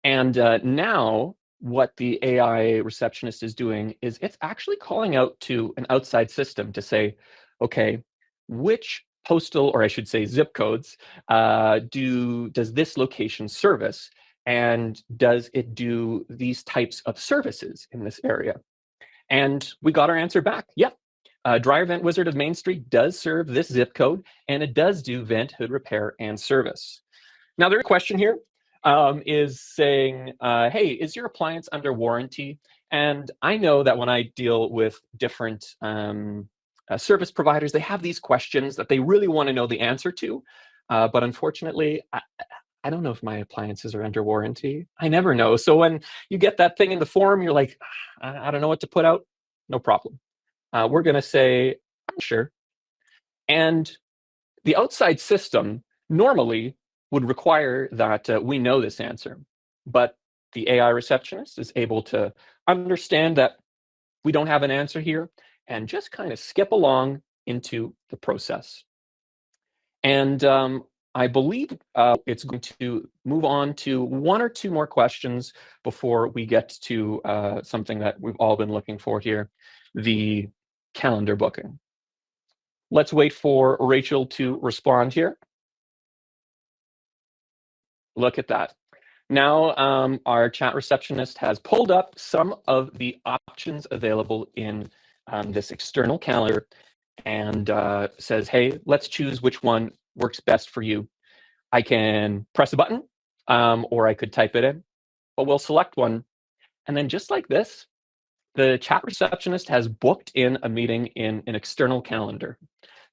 And now what the AI receptionist is doing is it's actually calling out to an outside system to say, okay, which postal, or I should say zip codes, does this location service? And does it do these types of services in this area? And we got our answer back. Yep. Dryer Vent Wizard of Main Street does serve this zip code, and it does do vent hood repair and service. Now, there's a question here is saying, hey, is your appliance under warranty? And I know that when I deal with different service providers, they have these questions that they really want to know the answer to. But unfortunately, I don't know if my appliances are under warranty. I never know. So when you get that thing in the form, you're like, I don't know what to put out. No problem. We're going to say, I'm sure. And the outside system normally would require that we know this answer. But the AI receptionist is able to understand that we don't have an answer here and just kind of skip along into the process. And I believe it's going to move on to one or two more questions before we get to something that we've all been looking for here, the calendar booking. Let's wait for Rachel to respond here. Look at that. Now our chat receptionist has pulled up some of the options available in this external calendar and says, hey, let's choose which one works best for you. I can press a button or I could type it in, but we'll select one. And then just like this, the chat receptionist has booked in a meeting in an external calendar.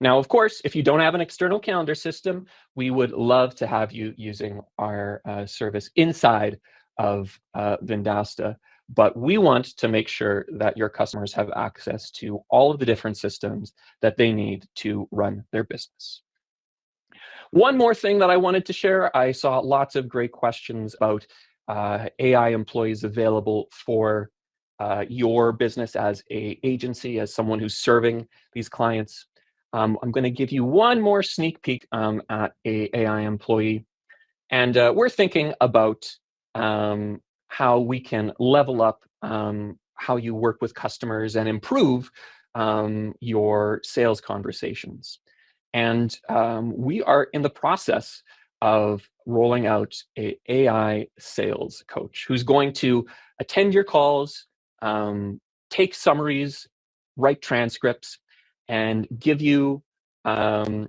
Now, of course, if you don't have an external calendar system, we would love to have you using our service inside of Vendasta. But we want to make sure that your customers have access to all of the different systems that they need to run their business. One more thing that I wanted to share, I saw lots of great questions about AI employees available for your business as an agency, as someone who's serving these clients. I'm going to give you one more sneak peek at a AI employee. And we're thinking about how we can level up how you work with customers and improve your sales conversations. And we are in the process of rolling out an AI sales coach who's going to attend your calls, take summaries, write transcripts, and give you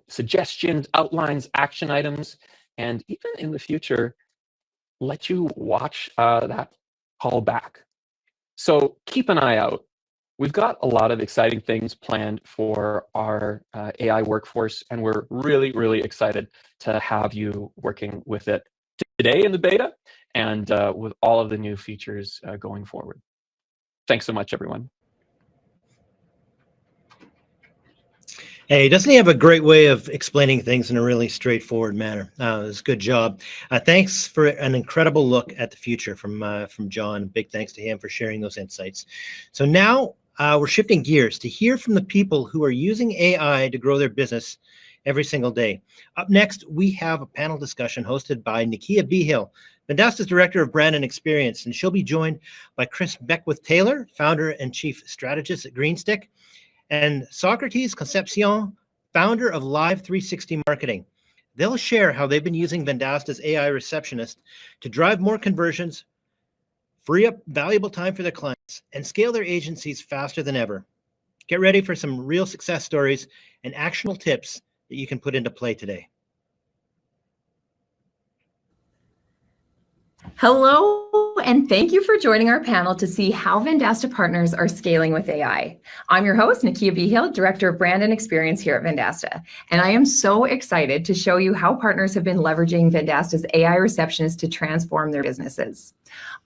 suggestions, outlines, action items, and even in the future, let you watch that call back. So keep an eye out. We've got a lot of exciting things planned for our AI workforce, and we're really, really excited to have you working with it today in the beta and with all of the new features going forward. Thanks so much, everyone. Hey, doesn't he have a great way of explaining things in a really straightforward manner? It's a good job. Thanks for an incredible look at the future from Jon. Big thanks to him for sharing those insights. So now we're shifting gears to hear from the people who are using AI to grow their business every single day. Up next, we have a panel discussion hosted by Nakia Behill, Vendasta's Director of Brand and Experience, and she'll be joined by Chris Beckwith-Taylor, Founder and Chief Strategist at Greenstick, and Socrates Concepcion, founder of Live 360 Marketing. They'll share how they've been using Vendasta's AI Receptionist to drive more conversions, free up valuable time for their clients, and scale their agencies faster than ever. Get ready for some real success stories and actionable tips that you can put into play today. Hello, and thank you for joining our panel to see how Vendasta partners are scaling with AI. I'm your host, Nakia Behill, Director of Brand and Experience here at Vendasta, and I am so excited to show you how partners have been leveraging Vendasta's AI Receptionist to transform their businesses.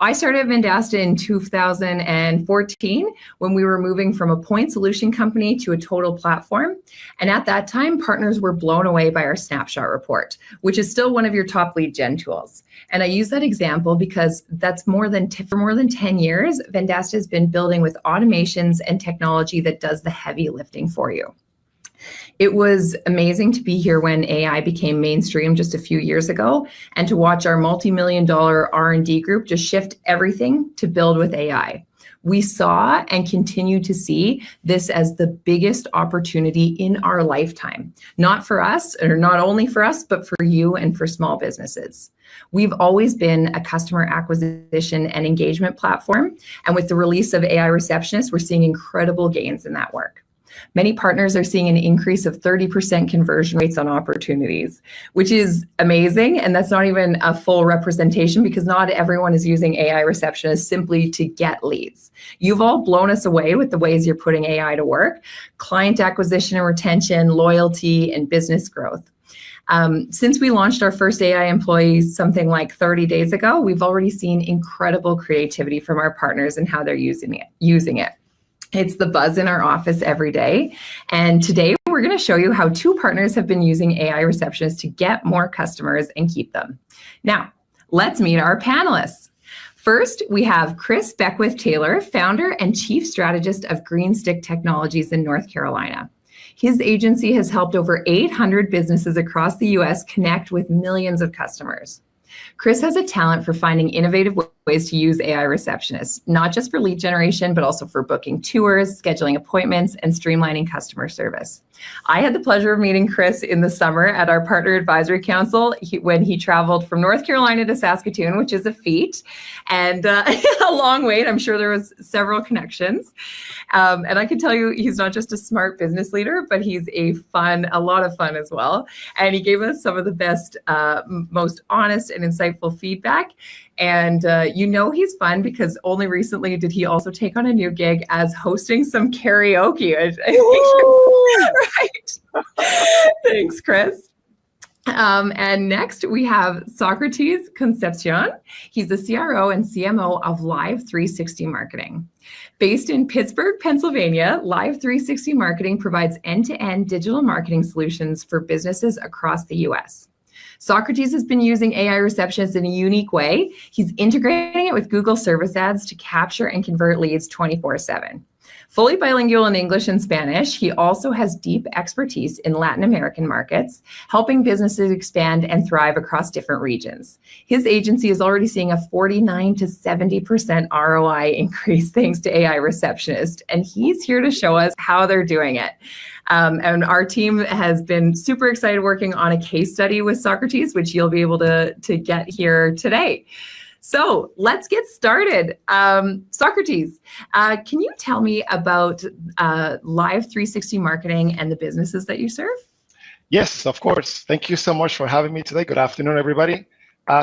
I started Vendasta in 2014 when we were moving from a point solution company to a total platform. And at that time, partners were blown away by our snapshot report, which is still one of your top lead gen tools. And I use that example because that's for more than 10 years, Vendasta has been building with automations and technology that does the heavy lifting for you. It was amazing to be here when AI became mainstream just a few years ago and to watch our multi-million-dollar R&D group just shift everything to build with AI. We saw and continue to see this as the biggest opportunity in our lifetime, not for us, or not only for us, but for you and for small businesses. We've always been a customer acquisition and engagement platform. And with the release of AI Receptionists, we're seeing incredible gains in that work. Many partners are seeing an increase of 30% conversion rates on opportunities, which is amazing. And that's not even a full representation, because not everyone is using AI Receptionists simply to get leads. You've all blown us away with the ways you're putting AI to work: client acquisition and retention, loyalty, and business growth. Since we launched our first AI employees something like 30 days ago, we've already seen incredible creativity from our partners and how they're using it. It's the buzz in our office every day. And today we're going to show you how 2 partners have been using AI Receptionists to get more customers and keep them. Now, let's meet our panelists. First, we have Chris Beckwith-Taylor, founder and chief strategist of Greenstick Technologies in North Carolina. His agency has helped over 800 businesses across the US connect with millions of customers. Chris has a talent for finding innovative ways to use AI Receptionists, not just for lead generation, but also for booking tours, scheduling appointments, and streamlining customer service. I had the pleasure of meeting Chris in the summer at our Partner Advisory Council when he traveled from North Carolina to Saskatoon, which is a feat and a long wait. I'm sure there was several connections. And I can tell you, he's not just a smart business leader, but he's a lot of fun as well. And he gave us some of the best, most honest and insightful feedback. And he's fun because only recently did he also take on a new gig as hosting some karaoke. Right. Thanks, Chris. And next we have Socrates Concepcion. He's the CRO and CMO of Live 360 Marketing. Based in Pittsburgh, Pennsylvania, Live 360 Marketing provides end-to-end digital marketing solutions for businesses across the US. Socrates has been using AI Receptionists in a unique way. He's integrating it with Google Service Ads to capture and convert leads 24/7. Fully bilingual in English and Spanish, he also has deep expertise in Latin American markets, helping businesses expand and thrive across different regions. His agency is already seeing a 49 to 70% ROI increase thanks to AI Receptionist, and he's here to show us how they're doing it. And our team has been super excited working on a case study with Socrates, which you'll be able to get here today. So let's get started. Socrates, can you tell me about Live 360 Marketing and the businesses that you serve? Yes, of course. Thank you so much for having me today. Good afternoon, everybody.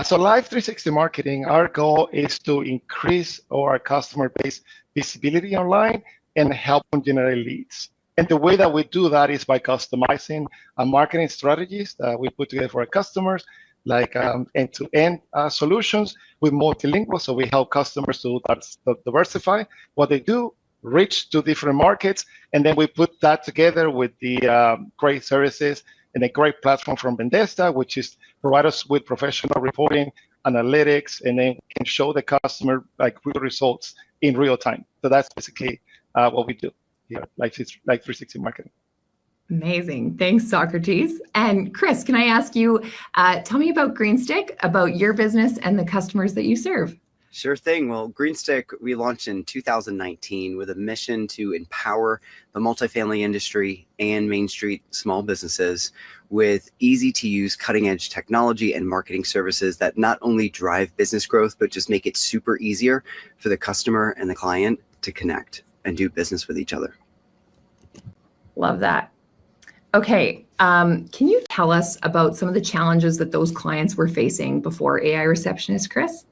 So Live 360 Marketing, our goal is to increase our customer base visibility online and help them generate leads. And the way that we do that is by customizing marketing strategies that we put together for our customers, like end-to-end solutions with multilingual. So we help customers to diversify what they do, reach to different markets, and then we put that together with the great services and a great platform from Vendasta, which is provide us with professional reporting, analytics, and then can show the customer like real results in real time. So that's basically what we do here, like 360 Marketing. Amazing. Thanks, Socrates. And Chris, can I ask you, tell me about Greenstick, about your business and the customers that you serve. Sure thing. Well, Greenstick, we launched in 2019 with a mission to empower the multifamily industry and Main Street small businesses with easy to use cutting edge technology and marketing services that not only drive business growth, but just make it super easier for the customer and the client to connect and do business with each other. Love that. Okay, can you tell us about some of the challenges that those clients were facing before AI Receptionist, Chris?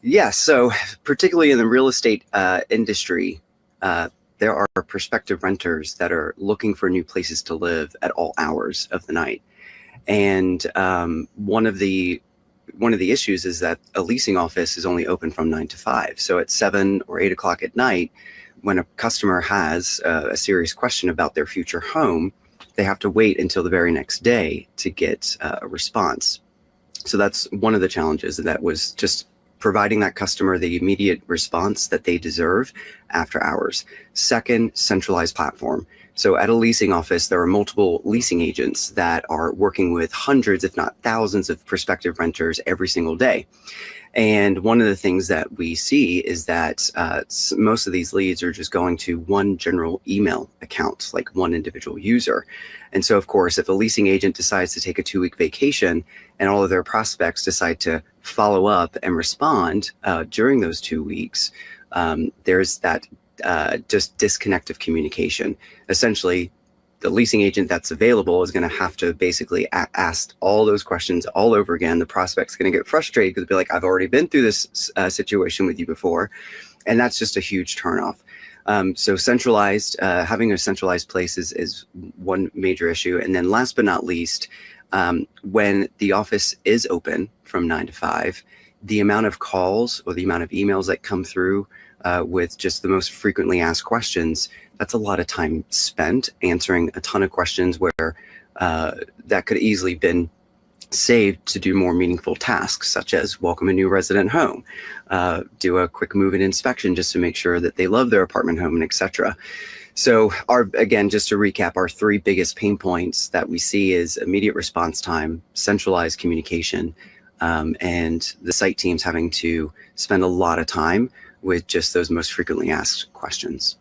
Yeah, so particularly in the real estate industry, there are prospective renters that are looking for new places to live at all hours of the night. And one of the issues is that a leasing office is only open from 9 to 5. So at 7 or 8 o'clock at night, when a customer has a serious question about their future home, they have to wait until the very next day to get a response. So that's one of the challenges, that was just providing that customer the immediate response that they deserve after hours. Second, centralized platform. So at a leasing office, there are multiple leasing agents that are working with hundreds, if not thousands, of prospective renters every single day. And one of the things that we see is that most of these leads are just going to one general email account, like one individual user. And so, of course, if a leasing agent decides to take a 2-week vacation and all of their prospects decide to follow up and respond during those 2 weeks, there's that just disconnect of communication. Essentially, the leasing agent that's available is going to have to basically ask all those questions all over again. The prospect's going to get frustrated because they'll be like, I've already been through this situation with you before. And that's just a huge turnoff. So centralized, having a centralized place is one major issue. And then last but not least, when the office is open from 9 to 5, the amount of calls or the amount of emails that come through with just the most frequently asked questions, that's a lot of time spent answering a ton of questions where that could easily been saved to do more meaningful tasks, such as welcome a new resident home, do a quick move-in inspection just to make sure that they love their apartment home, and etc. So again, just to recap, our 3 biggest pain points that we see is immediate response time, centralized communication, and the site teams having to spend a lot of time with just those most frequently asked questions.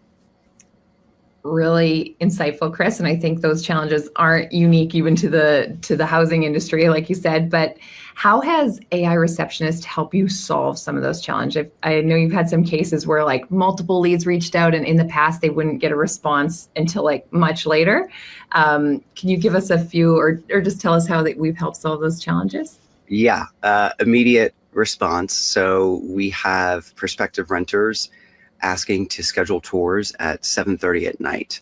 Really insightful, Chris. And I think those challenges aren't unique even to the housing industry, like you said. But how has AI Receptionist helped you solve some of those challenges? I know you've had some cases where like multiple leads reached out, and in the past they wouldn't get a response until like much later. Can you give us a few, or just tell us how that we've helped solve those challenges? Yeah, immediate response. So we have prospective renters asking to schedule tours at 7:30 at night.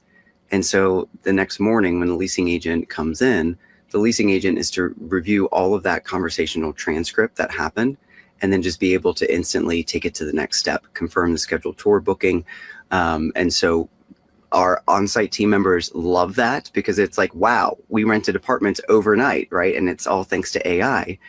And so the next morning when the leasing agent comes in, the leasing agent is to review all of that conversational transcript that happened, and then just be able to instantly take it to the next step, confirm the scheduled tour booking. And so our on-site team members love that, because it's like, wow, we rented apartments overnight, right? And it's all thanks to AI.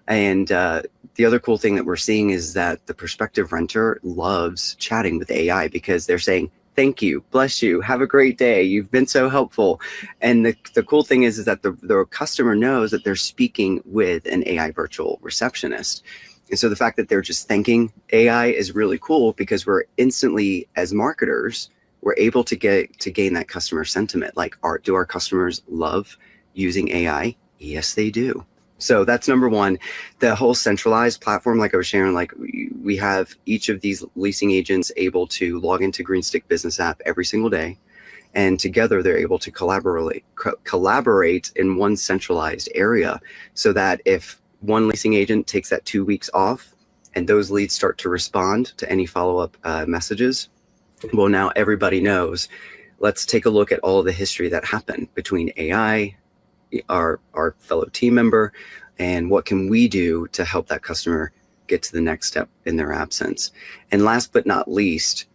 And the other cool thing that we're seeing is that the prospective renter loves chatting with AI, because they're saying, thank you, bless you, have a great day, you've been so helpful. And the cool thing is that the customer knows that they're speaking with an AI virtual receptionist. And so the fact that they're just thanking AI is really cool, because we're instantly, as marketers, we're able to gain that customer sentiment. Like, do our customers love using AI? Yes, they do. So that's number one. The whole centralized platform, like I was sharing, like we have each of these leasing agents able to log into Greenstick Business App every single day, and together they're able to collaborate in one centralized area, so that if one leasing agent takes that 2 weeks off and those leads start to respond to any follow-up messages, well, now everybody knows, let's take a look at all of the history that happened between AI, our fellow team member, and what can we do to help that customer get to the next step in their absence. And last but not least,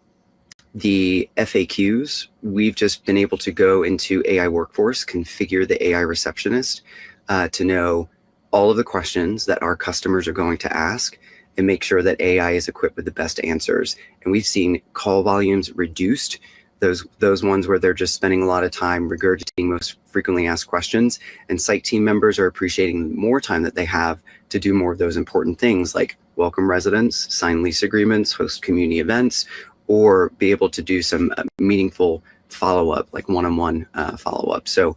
the FAQs. We've just been able to go into AI Workforce, configure the AI Receptionist to know all of the questions that our customers are going to ask, and make sure that AI is equipped with the best answers. And we've seen call volumes reduced, those ones where they're just spending a lot of time regurgitating most frequently asked questions, and site team members are appreciating more time that they have to do more of those important things, like welcome residents, sign lease agreements, host community events, or be able to do some meaningful follow-up, like one-on-one follow-up. So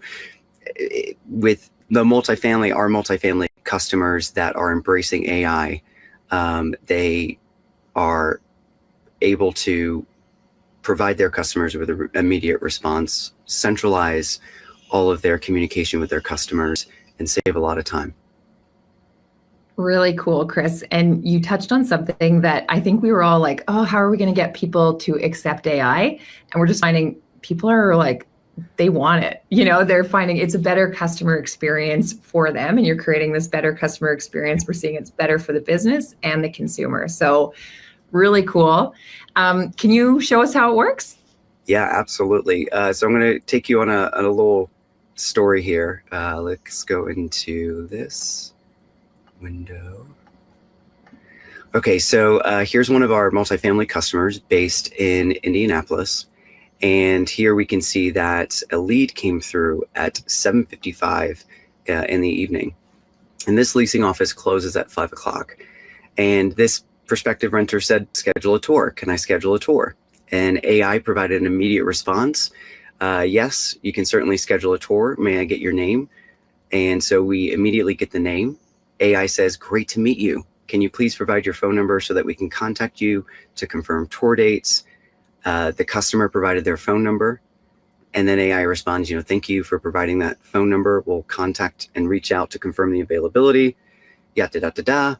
with the our multifamily customers that are embracing AI, they are able to provide their customers with an immediate response, centralize all of their communication with their customers, and save a lot of time. Really cool, Chris. And you touched on something that I think we were all like, oh, how are we going to get people to accept AI? And we're just finding people are like, they want it. You know, they're finding it's a better customer experience for them. And you're creating this better customer experience. We're seeing it's better for the business and the consumer. So really cool. Can you show us how it works? Yeah, absolutely. So I'm going to take you on a little story here. Let's go into this window. Okay, so here's one of our multifamily customers based in Indianapolis. And here we can see that a lead came through at 7:55 in the evening. And this leasing office closes at 5 o'clock. And this prospective renter said, schedule a tour. Can I schedule a tour? And AI provided an immediate response. Yes, you can certainly schedule a tour. May I get your name? And so we immediately get the name. AI says, great to meet you. Can you please provide your phone number so that we can contact you to confirm tour dates? The customer provided their phone number. And then AI responds, thank you for providing that phone number. We'll contact and reach out to confirm the availability. Yada, da, da,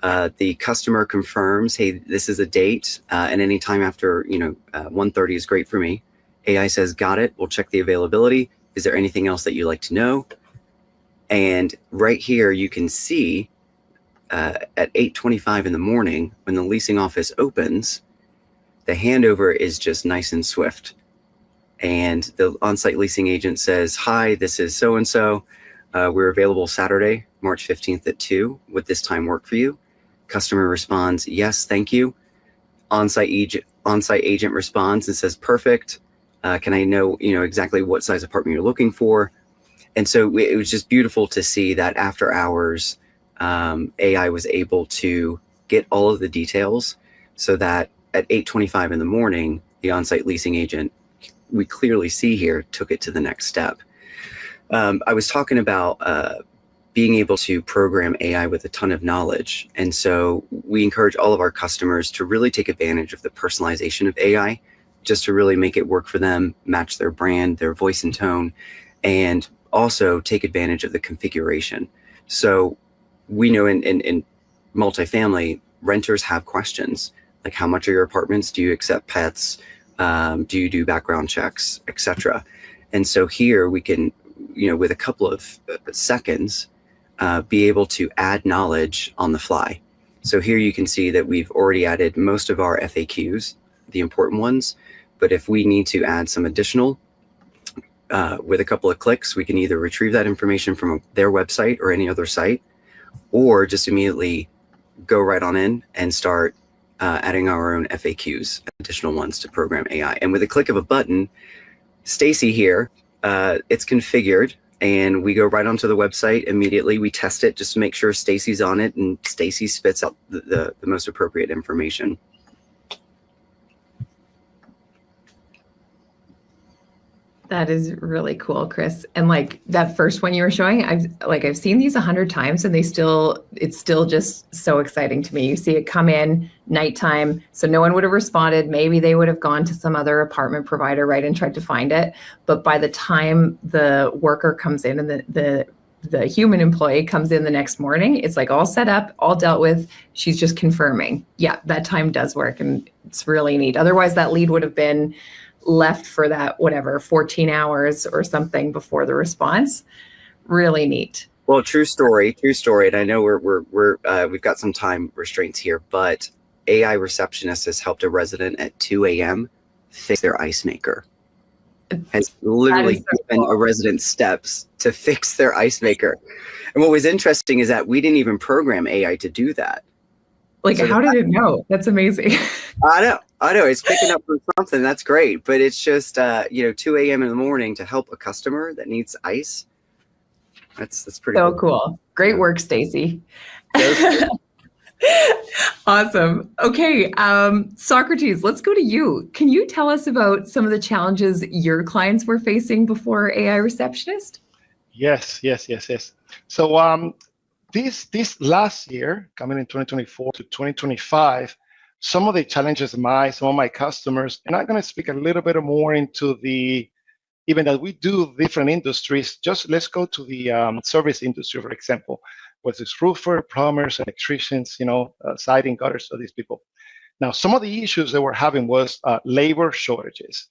da. The customer confirms, hey, this is a date, and any time after 1:30 is great for me. AI says, got it. We'll check the availability. Is there anything else that you'd like to know? And right here, you can see at 8:25 in the morning, when the leasing office opens, the handover is just nice and swift. And the on-site leasing agent says, hi, this is so-and-so. We're available Saturday, March 15th at 2. Would this time work for you? Customer responds, yes, thank you. On-site agent responds and says, perfect. Can I know, exactly what size apartment you're looking for? And so it was just beautiful to see that after hours, AI was able to get all of the details so that at 8:25 in the morning, the on-site leasing agent, we clearly see here, took it to the next step. I was talking about being able to program AI with a ton of knowledge. And so we encourage all of our customers to really take advantage of the personalization of AI, just to really make it work for them, match their brand, their voice and tone, and also take advantage of the configuration. So we know in multifamily, renters have questions like, how much are your apartments? Do you accept pets? Do you do background checks, etc.? And so here we can, with a couple of seconds, be able to add knowledge on the fly. So here you can see that we've already added most of our FAQs, the important ones. But if we need to add some additional, with a couple of clicks, we can either retrieve that information from their website or any other site, or just immediately go right on in and start adding our own FAQs, additional ones to program AI. And with a click of a button, Stacy here, it's configured, and we go right onto the website immediately. We test it just to make sure Stacy's on it, and Stacy spits out the most appropriate information. That is really cool, Chris. And like that first one you were showing, I've seen these 100 times, and it's still just so exciting to me. You see it come in nighttime, so no one would have responded. Maybe they would have gone to some other apartment provider, right, and tried to find it. But by the time the worker comes in and the human employee comes in the next morning, it's like all set up, all dealt with. She's just confirming, yeah, that time does work, and it's really neat. Otherwise, that lead would have been left for that 14 hours or something before the response. Really neat. Well, true story. And I know we've got some time restraints here, but AI Receptionist has helped a resident at 2 a.m. fix their ice maker. Has literally given a resident steps to fix their ice maker. And what was interesting is that we didn't even program AI to do that. Like, so how did it know? That's amazing. I know. It's picking up from something. That's great. But it's just, 2 a.m. in the morning to help a customer that needs ice. That's pretty cool. Great work, Stacy. Awesome. Okay. Socrates, let's go to you. Can you tell us about some of the challenges your clients were facing before AI Receptionist? Yes. So this last year, coming in 2024 to 2025, some of the challenges some of my customers, and I'm going to speak a little bit more into even that we do different industries. Just let's go to the service industry, for example, whether it's roofer, plumbers, electricians, siding, gutters, so these people. Now, some of the issues they were having was labor shortages,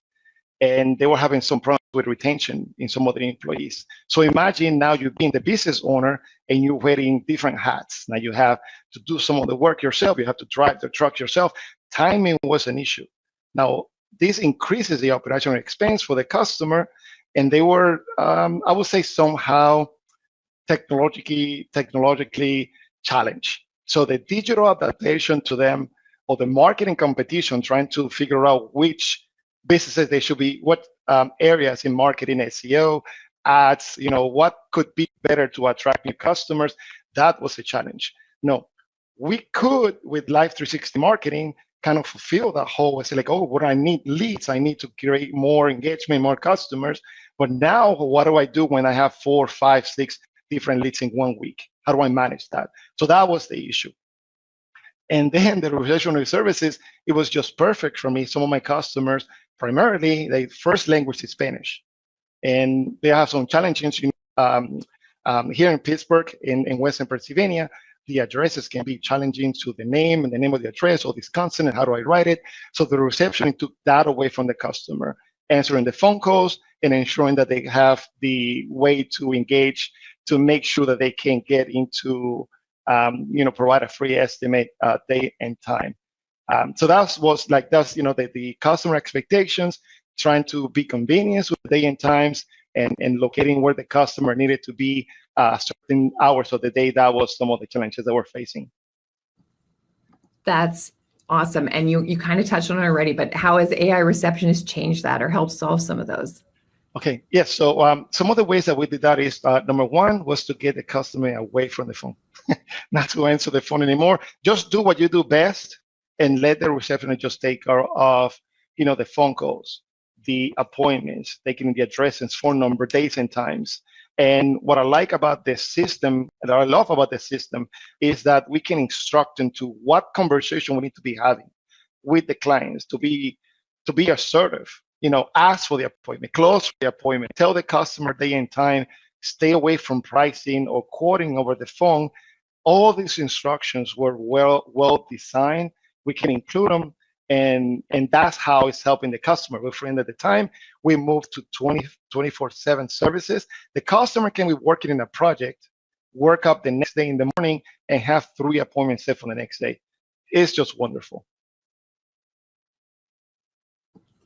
and they were having some problems with retention in some of the employees. So imagine now you being the business owner and you're wearing different hats. Now you have to do some of the work yourself. You have to drive the truck yourself. Timing was an issue. Now, this increases the operational expense for the customer, and they were, I would say, somehow technologically challenged. So the digital adaptation to them, or the marketing competition, trying to figure out which businesses they should be, what areas in marketing, SEO, ads, what could be better to attract new customers, that was a challenge. No, we could, with Live 360 marketing, kind of fulfill that whole. It's like, oh, what I need leads. I need to create more engagement, more customers. But now, what do I do when I have 4, 5, 6 different leads in 1 week? How do I manage that? So that was the issue. And then the receptionist services, it was just perfect for me. Some of my customers, primarily, their first language is Spanish. And they have some challenges. Here in Pittsburgh, in Western Pennsylvania, the addresses can be challenging to the name and the name of the address or this consonant, how do I write it? So the receptionist took that away from the customer, answering the phone calls and ensuring that they have the way to engage to make sure that they can get into, provide a free estimate date and time. So that's the customer expectations, trying to be convenient with day and times, and locating where the customer needed to be certain hours of the day. That was some of the challenges that we're facing. That's awesome. And you kind of touched on it already, but how has AI Receptionist changed that or helped solve some of those? Okay, yes. So some of the ways that we did that is, number one was to get the customer away from the phone, not to answer the phone anymore. Just do what you do best and let the receptionist just take care of, the phone calls, the appointments, taking the addresses, phone number, dates and times. And what I like about this system, and what I love about the system, is that we can instruct them to what conversation we need to be having with the clients to be assertive. Ask for the appointment, close for the appointment, tell the customer day and time, stay away from pricing or quoting over the phone. All these instructions were well designed. We can include them, and that's how it's helping the customer. We're friend at the time. We moved to 24/7 services. The customer can be working in a project, work up the next day in the morning, and have 3 appointments set for the next day. It's just wonderful.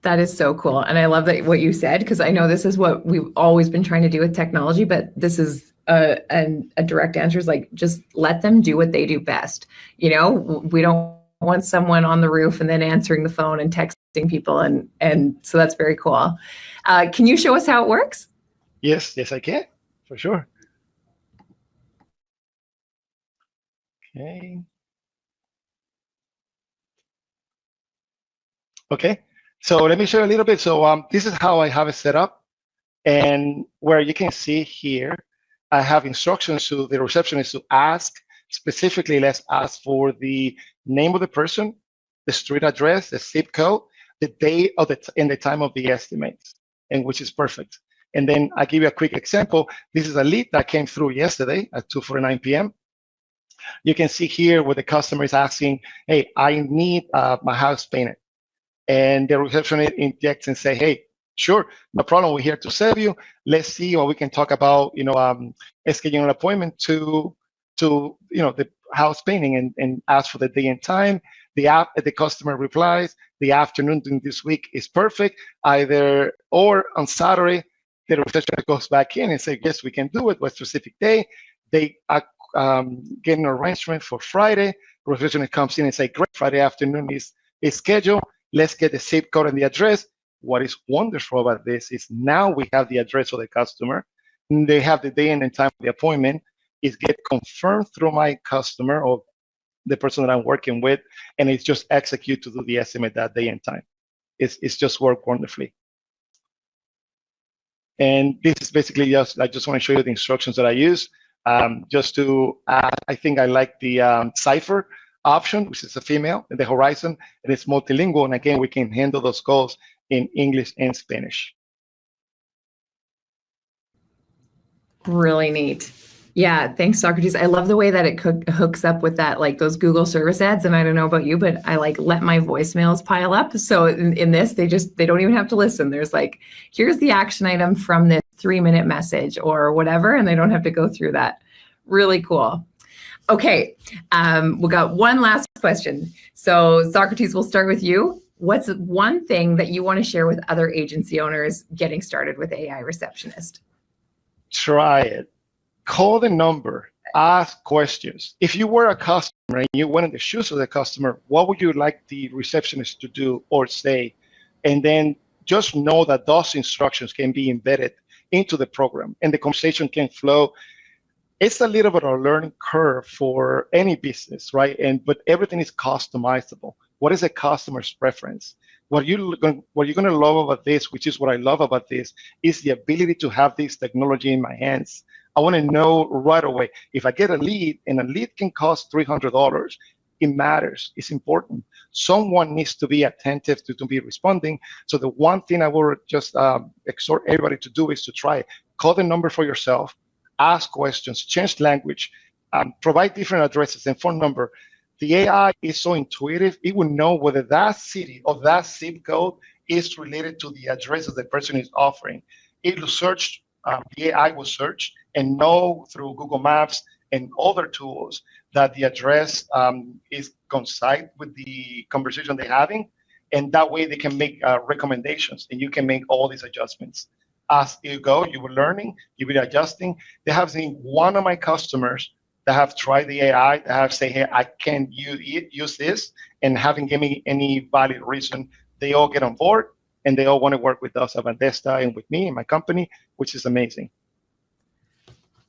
That is so cool. And I love that what you said, because I know this is what we've always been trying to do with technology, but this is a direct answer is like, just let them do what they do best. We don't want someone on the roof and then answering the phone and texting people. And so that's very cool. Can you show us how it works? Yes, I can, for sure. Okay. So let me show you a little bit. So this is how I have it set up. And where you can see here, I have instructions to the receptionist to ask, specifically, let's ask for the name of the person, the street address, the zip code, the date of and the time of the estimates, and which is perfect. And then I give you a quick example. This is a lead that came through yesterday at 2:49 p.m. You can see here where the customer is asking, hey, I need my house painted. And the receptionist injects and say, hey, sure, no problem. We're here to serve you. Let's see what we can talk about, scheduling an appointment to the house painting and ask for the day and time. The customer replies, the afternoon this week is perfect, or on Saturday, the receptionist goes back in and says, yes, we can do it. What specific day? They get an arrangement for Friday. The receptionist comes in and say, great, Friday afternoon is scheduled. Let's get the zip code and the address. What is wonderful about this is now we have the address of the customer. They have the day and the time of the appointment. It gets confirmed through my customer or the person that I'm working with, and it's just execute to do the estimate that day and time. It's just worked wonderfully. And this is basically I just want to show you the instructions that I use. Just to I think I like the cipher option, which is a female in the horizon, and it's multilingual. And again, we can handle those calls in English and Spanish. Really neat. Yeah, thanks, Socrates. I love the way that it hooks up with that, like those Google service ads. And I don't know about you, but I let my voicemails pile up. So in this, they don't even have to listen. There's like, here's the action item from this 3-minute message or whatever, and they don't have to go through that. Really cool. Okay, we got one last question. So Socrates, we'll start with you. What's one thing that you want to share with other agency owners getting started with AI Receptionist? Try it. Call the number. Ask questions. If you were a customer and you went in the shoes of the customer, what would you like the receptionist to do or say? And then just know that those instructions can be embedded into the program and the conversation can flow It's a little bit of a learning curve for any business, right? But everything is customizable. What is a customer's preference? What you're going to love about this, which is what I love about this, is the ability to have this technology in my hands. I want to know right away if I get a lead, and a lead can cost $300. It matters. It's important. Someone needs to be attentive to be responding. So the one thing I will just exhort everybody to do is to try it. Call the number for yourself, ask questions, change language, provide different addresses and phone number. The AI is so intuitive, it will know whether that city or that zip code is related to the address that the person is offering. It will search, the AI will search and know through Google Maps and other tools that the address is coincide with the conversation they're having. And that way they can make recommendations, and you can make all these adjustments. As you go, you will learning, you will adjusting. They have seen one of my customers that have tried the AI, that have said, hey, I can't use this, and haven't given me any valid reason. They all get on board, and they all want to work with us at Vendasta and with me and my company, which is amazing.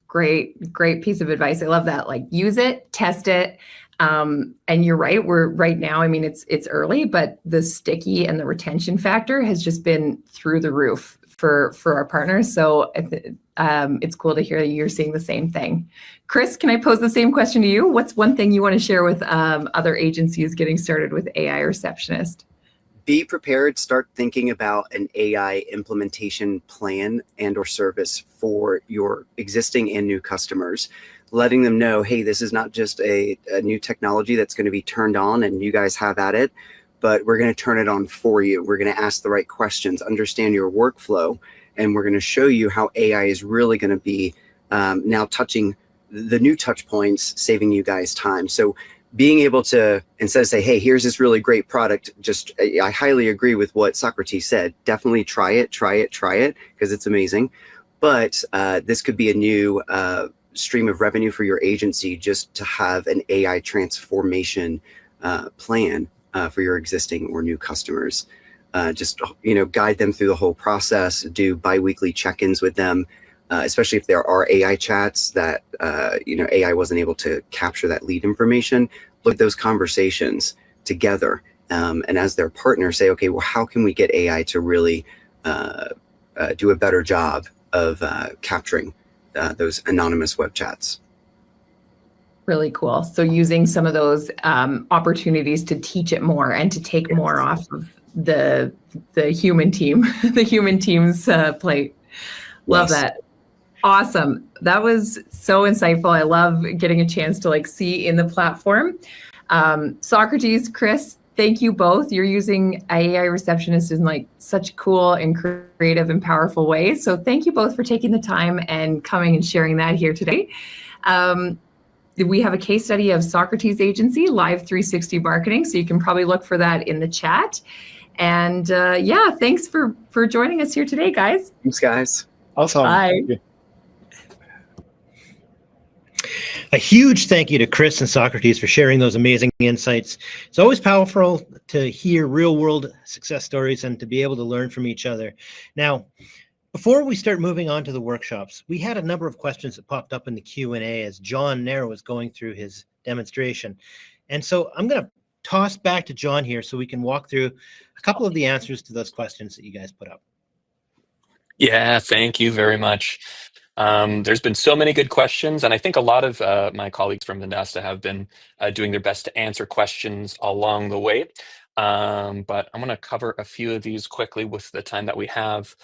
Great piece of advice. I love that. Like, use it, test it. And you're right. We're right now, I mean, it's early, but the sticky and the retention factor has just been through the roof for our partners. So it's cool to hear that you're seeing the same thing. Chris, can I pose the same question to you? What's one thing you want to share with other agencies getting started with AI Receptionist? Be prepared, start thinking about an AI implementation plan and or service for your existing and new customers, letting them know, hey, this is not just a new technology that's going to be turned on and you guys have at it, but we're going to turn it on for you. We're going to ask the right questions, understand your workflow, and we're going to show you how AI is really going to be now touching the new touch points, saving you guys time. So being able to, instead of say, hey, here's this really great product, I highly agree with what Socrates said. Definitely try it, because it's amazing. But this could be a new stream of revenue for your agency, just to have an AI transformation plan for your existing or new customers. Just, guide them through the whole process, do bi-weekly check-ins with them, especially if there are AI chats that, AI wasn't able to capture that lead information. Look at those conversations together. And as their partner, say, okay, well, how can we get AI to really do a better job of capturing those anonymous web chats? Really cool. So using some of those opportunities to teach it more and to take more off of the human team, the human team's plate. Love that. Awesome. That was so insightful. I love getting a chance to see in the platform. Socrates, Chris, thank you both. You're using AI Receptionist in such cool and creative and powerful ways. So thank you both for taking the time and coming and sharing that here today. We have a case study of Socrates Agency, Live 360 Marketing. So you can probably look for that in the chat. And thanks for joining us here today, guys. Thanks, guys. Awesome. Bye. A huge thank you to Chris and Socrates for sharing those amazing insights. It's always powerful to hear real-world success stories and to be able to learn from each other. Now, before we start moving on to the workshops, we had a number of questions that popped up in the Q&A as Jon Neher was going through his demonstration. And so I'm going to toss back to Jon here so we can walk through a couple of the answers to those questions that you guys put up. Yeah, thank you very much. There's been so many good questions, and I think a lot of my colleagues from Vendasta have been doing their best to answer questions along the way. But I'm going to cover a few of these quickly with the time that we have.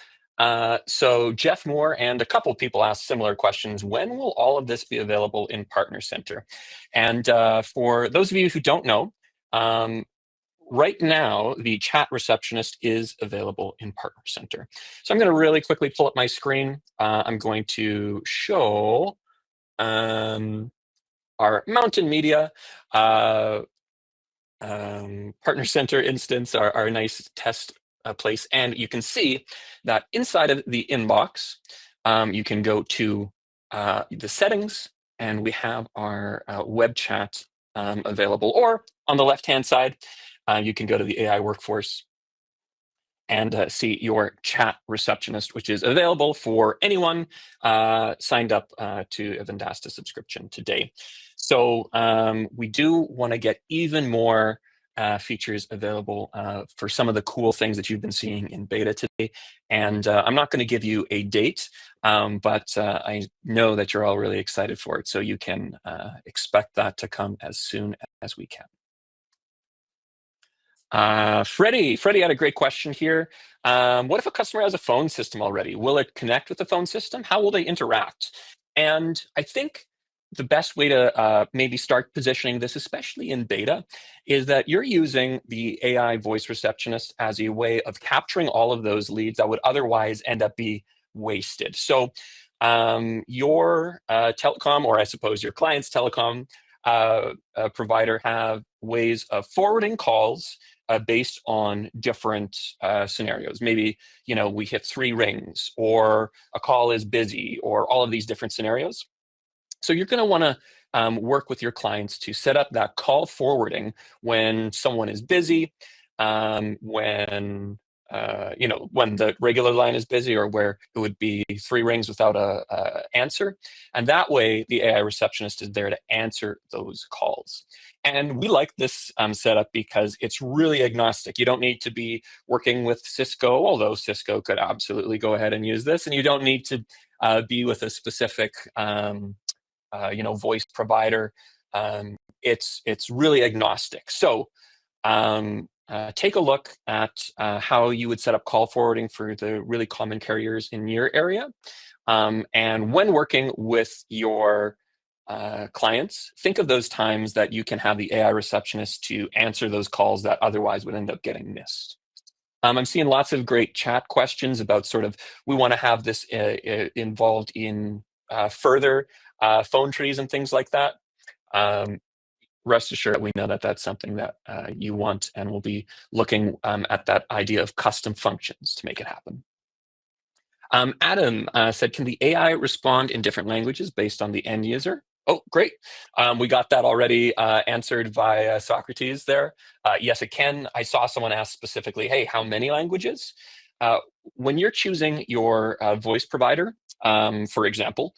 So Jeff Moore and a couple people asked similar questions. When will all of this be available in Partner Center? And for those of you who don't know, right now, the chat receptionist is available in Partner Center. So I'm going to really quickly pull up my screen. I'm going to show our Mountain Media Partner Center instance, our nice test place. And you can see that inside of the inbox, you can go to the settings, and we have our web chat available. Or on the left-hand side, you can go to the AI workforce. and see your chat receptionist, which is available for anyone signed up to a Vendasta subscription today. So we do want to get even more features available for some of the cool things that you've been seeing in beta today. And I'm not going to give you a date, but I know that you're all really excited for it. So you can expect that to come as soon as we can. Freddie had a great question here. What if a customer has a phone system already? Will it connect with the phone system? How will they interact? And I think the best way to maybe start positioning this, especially in beta, is that you're using the AI voice receptionist as a way of capturing all of those leads that would otherwise end up be wasted. So your telecom, or I suppose your client's telecom provider, have ways of forwarding calls based on different scenarios. Maybe, we hit 3 rings, or a call is busy, or all of these different scenarios. So you're going to want to work with your clients to set up that call forwarding when someone is busy, when the regular line is busy, or where it would be 3 rings without a answer. And that way, the AI receptionist is there to answer those calls. And we like this setup because it's really agnostic. You don't need to be working with Cisco, although Cisco could absolutely go ahead and use this. And you don't need to be with a specific voice provider. It's really agnostic. So take a look at how you would set up call forwarding for the really common carriers in your area. And when working with your clients, think of those times that you can have the AI receptionist to answer those calls that otherwise would end up getting missed. I'm seeing lots of great chat questions about we want to have this involved in further phone trees and things like that. Rest assured, we know that that's something that you want, and we'll be looking at that idea of custom functions to make it happen. Adam said, can the AI respond in different languages based on the end user? Oh, great. We got that already answered by Socrates there. Yes, it can. I saw someone ask specifically, hey, how many languages? When you're choosing your voice provider, for example,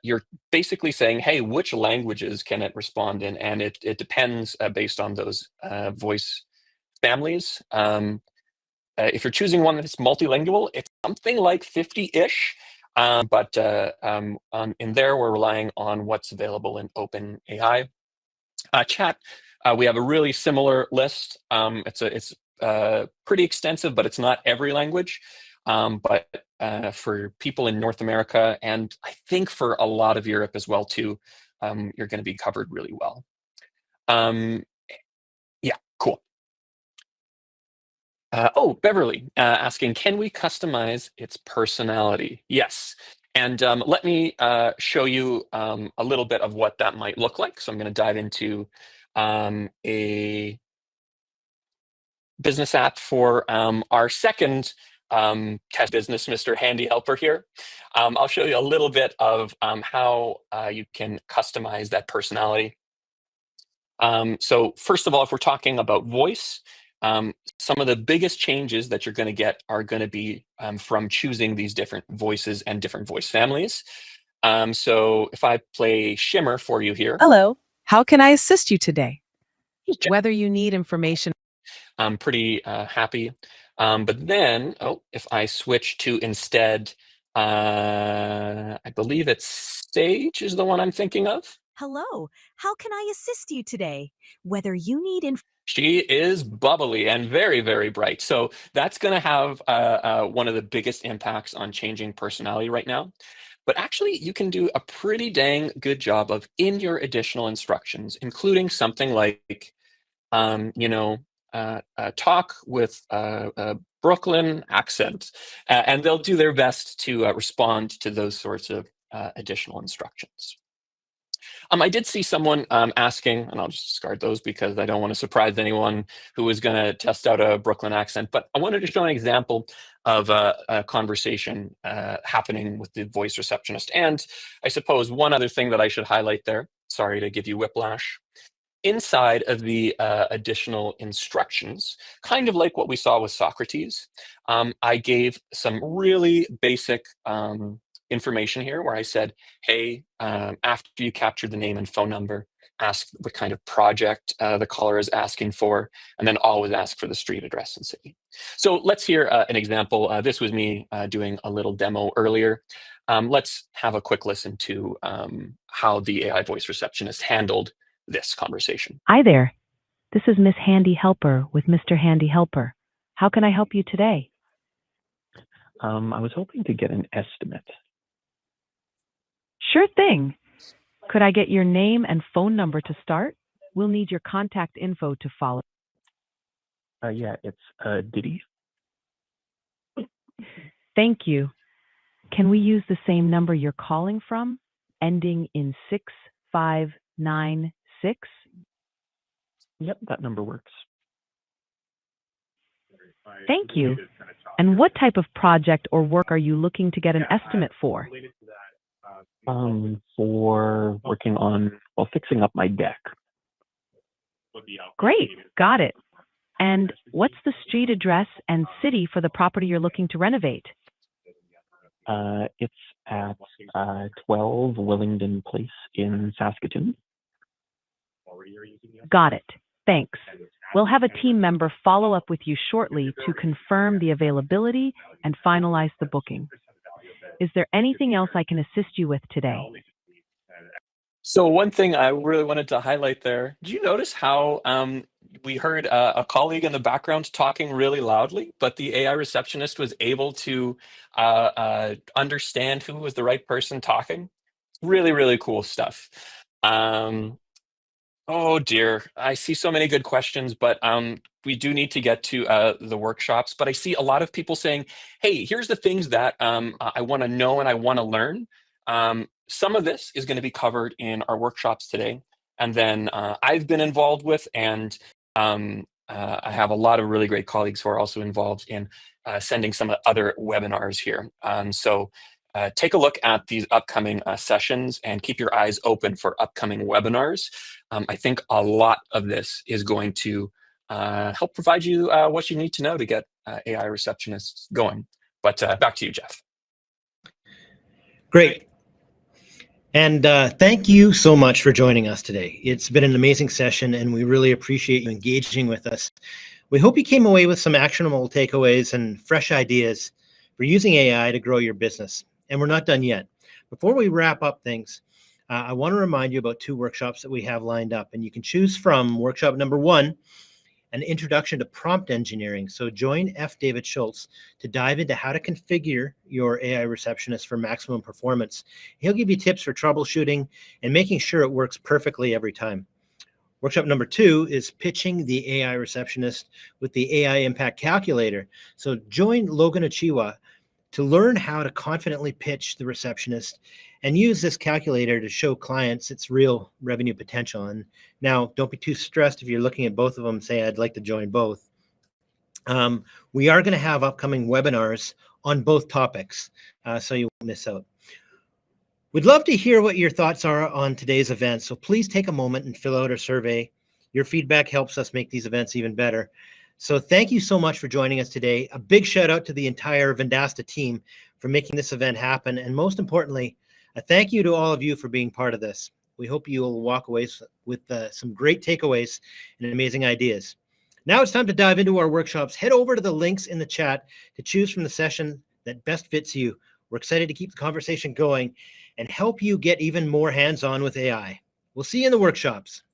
you're basically saying, hey, which languages can it respond in? And it depends based on those voice families. If you're choosing one that's multilingual, it's something like 50-ish. But in there, we're relying on what's available in OpenAI. Chat, we have a really similar list. It's pretty extensive, but it's not every language. But for people in North America, and I think for a lot of Europe as well too, you're going to be covered really well. Yeah, cool. Beverly asking, can we customize its personality? Yes. And let me show you a little bit of what that might look like. So I'm going to dive into a business app for our second test business, Mr. Handy Helper here. I'll show you a little bit of how you can customize that personality. So first of all, if we're talking about voice, some of the biggest changes that you're going to get are going to be from choosing these different voices and different voice families. So if I play Shimmer for you here. Hello, how can I assist you today? Whether you need information. I'm pretty happy. But then, if I switch to instead, I believe it's Sage is the one I'm thinking of. Hello, how can I assist you today? Whether you need She is bubbly and very, very bright. So that's going to have one of the biggest impacts on changing personality right now. But actually, you can do a pretty dang good job of in your additional instructions, including something like, talk with a Brooklyn accent, and they'll do their best to respond to those sorts of additional instructions. I did see someone asking, and I'll just discard those because I don't want to surprise anyone who was going to test out a Brooklyn accent, but I wanted to show an example of a conversation happening with the voice receptionist. And I suppose one other thing that I should highlight there, sorry to give you whiplash, inside of the additional instructions, kind of like what we saw with Socrates, I gave some really basic information here where I said, hey, after you capture the name and phone number, ask what kind of project the caller is asking for, and then always ask for the street address and city. So let's hear an example. This was me doing a little demo earlier. Let's have a quick listen to how the AI voice receptionist handled this conversation. Hi there. This is Miss Handy Helper with Mr. Handy Helper. How can I help you today? I was hoping to get an estimate. Sure thing. Could I get your name and phone number to start? We'll need your contact info to follow. Yeah, it's Diddy. Thank you. Can we use the same number you're calling from, ending in 6596? Yep, that number works. Thank you. And what type of project or work are you looking to get an estimate for? For working on, well, fixing up my deck. Great, got it. And what's the street address and city for the property you're looking to renovate? It's at 12 Willingdon Place in Saskatoon. Got it. Thanks. We'll have a team member follow up with you shortly to confirm the availability and finalize the booking. Is there anything else I can assist you with today? So one thing I really wanted to highlight there, did you notice how we heard a colleague in the background talking really loudly, but the AI receptionist was able to understand who was the right person talking? Really, really cool stuff. Oh dear, I see so many good questions, but we do need to get to the workshops. But I see a lot of people saying, hey, here's the things that I want to know and I want to learn. Some of this is going to be covered in our workshops today. And then I've been involved with, and I have a lot of really great colleagues who are also involved in sending some other webinars here. So take a look at these upcoming sessions and keep your eyes open for upcoming webinars. I think a lot of this is going to help provide you what you need to know to get AI receptionists going. But back to you, Jeff. Great. And thank you so much for joining us today. It's been an amazing session, and we really appreciate you engaging with us. We hope you came away with some actionable takeaways and fresh ideas for using AI to grow your business. And we're not done yet. Before we wrap up things, I want to remind you about 2 workshops that we have lined up, and you can choose from workshop number 1, an introduction to prompt engineering. So join F. David Schultz to dive into how to configure your AI receptionist for maximum performance. He'll give you tips for troubleshooting and making sure it works perfectly every time. Workshop number 2 is pitching the AI receptionist with the AI Impact Calculator. So join Logan Achiwa to learn how to confidently pitch the receptionist and use this calculator to show clients its real revenue potential. And now, don't be too stressed if you're looking at both of them and say, I'd like to join both. We are going to have upcoming webinars on both topics, so you won't miss out. We'd love to hear what your thoughts are on today's event, so please take a moment and fill out our survey. Your feedback helps us make these events even better. So thank you so much for joining us today. A big shout out to the entire Vendasta team for making this event happen. And most importantly, a thank you to all of you for being part of this. We hope you will walk away with some great takeaways and amazing ideas. Now it's time to dive into our workshops. Head over to the links in the chat to choose from the session that best fits you. We're excited to keep the conversation going and help you get even more hands-on with AI. We'll see you in the workshops.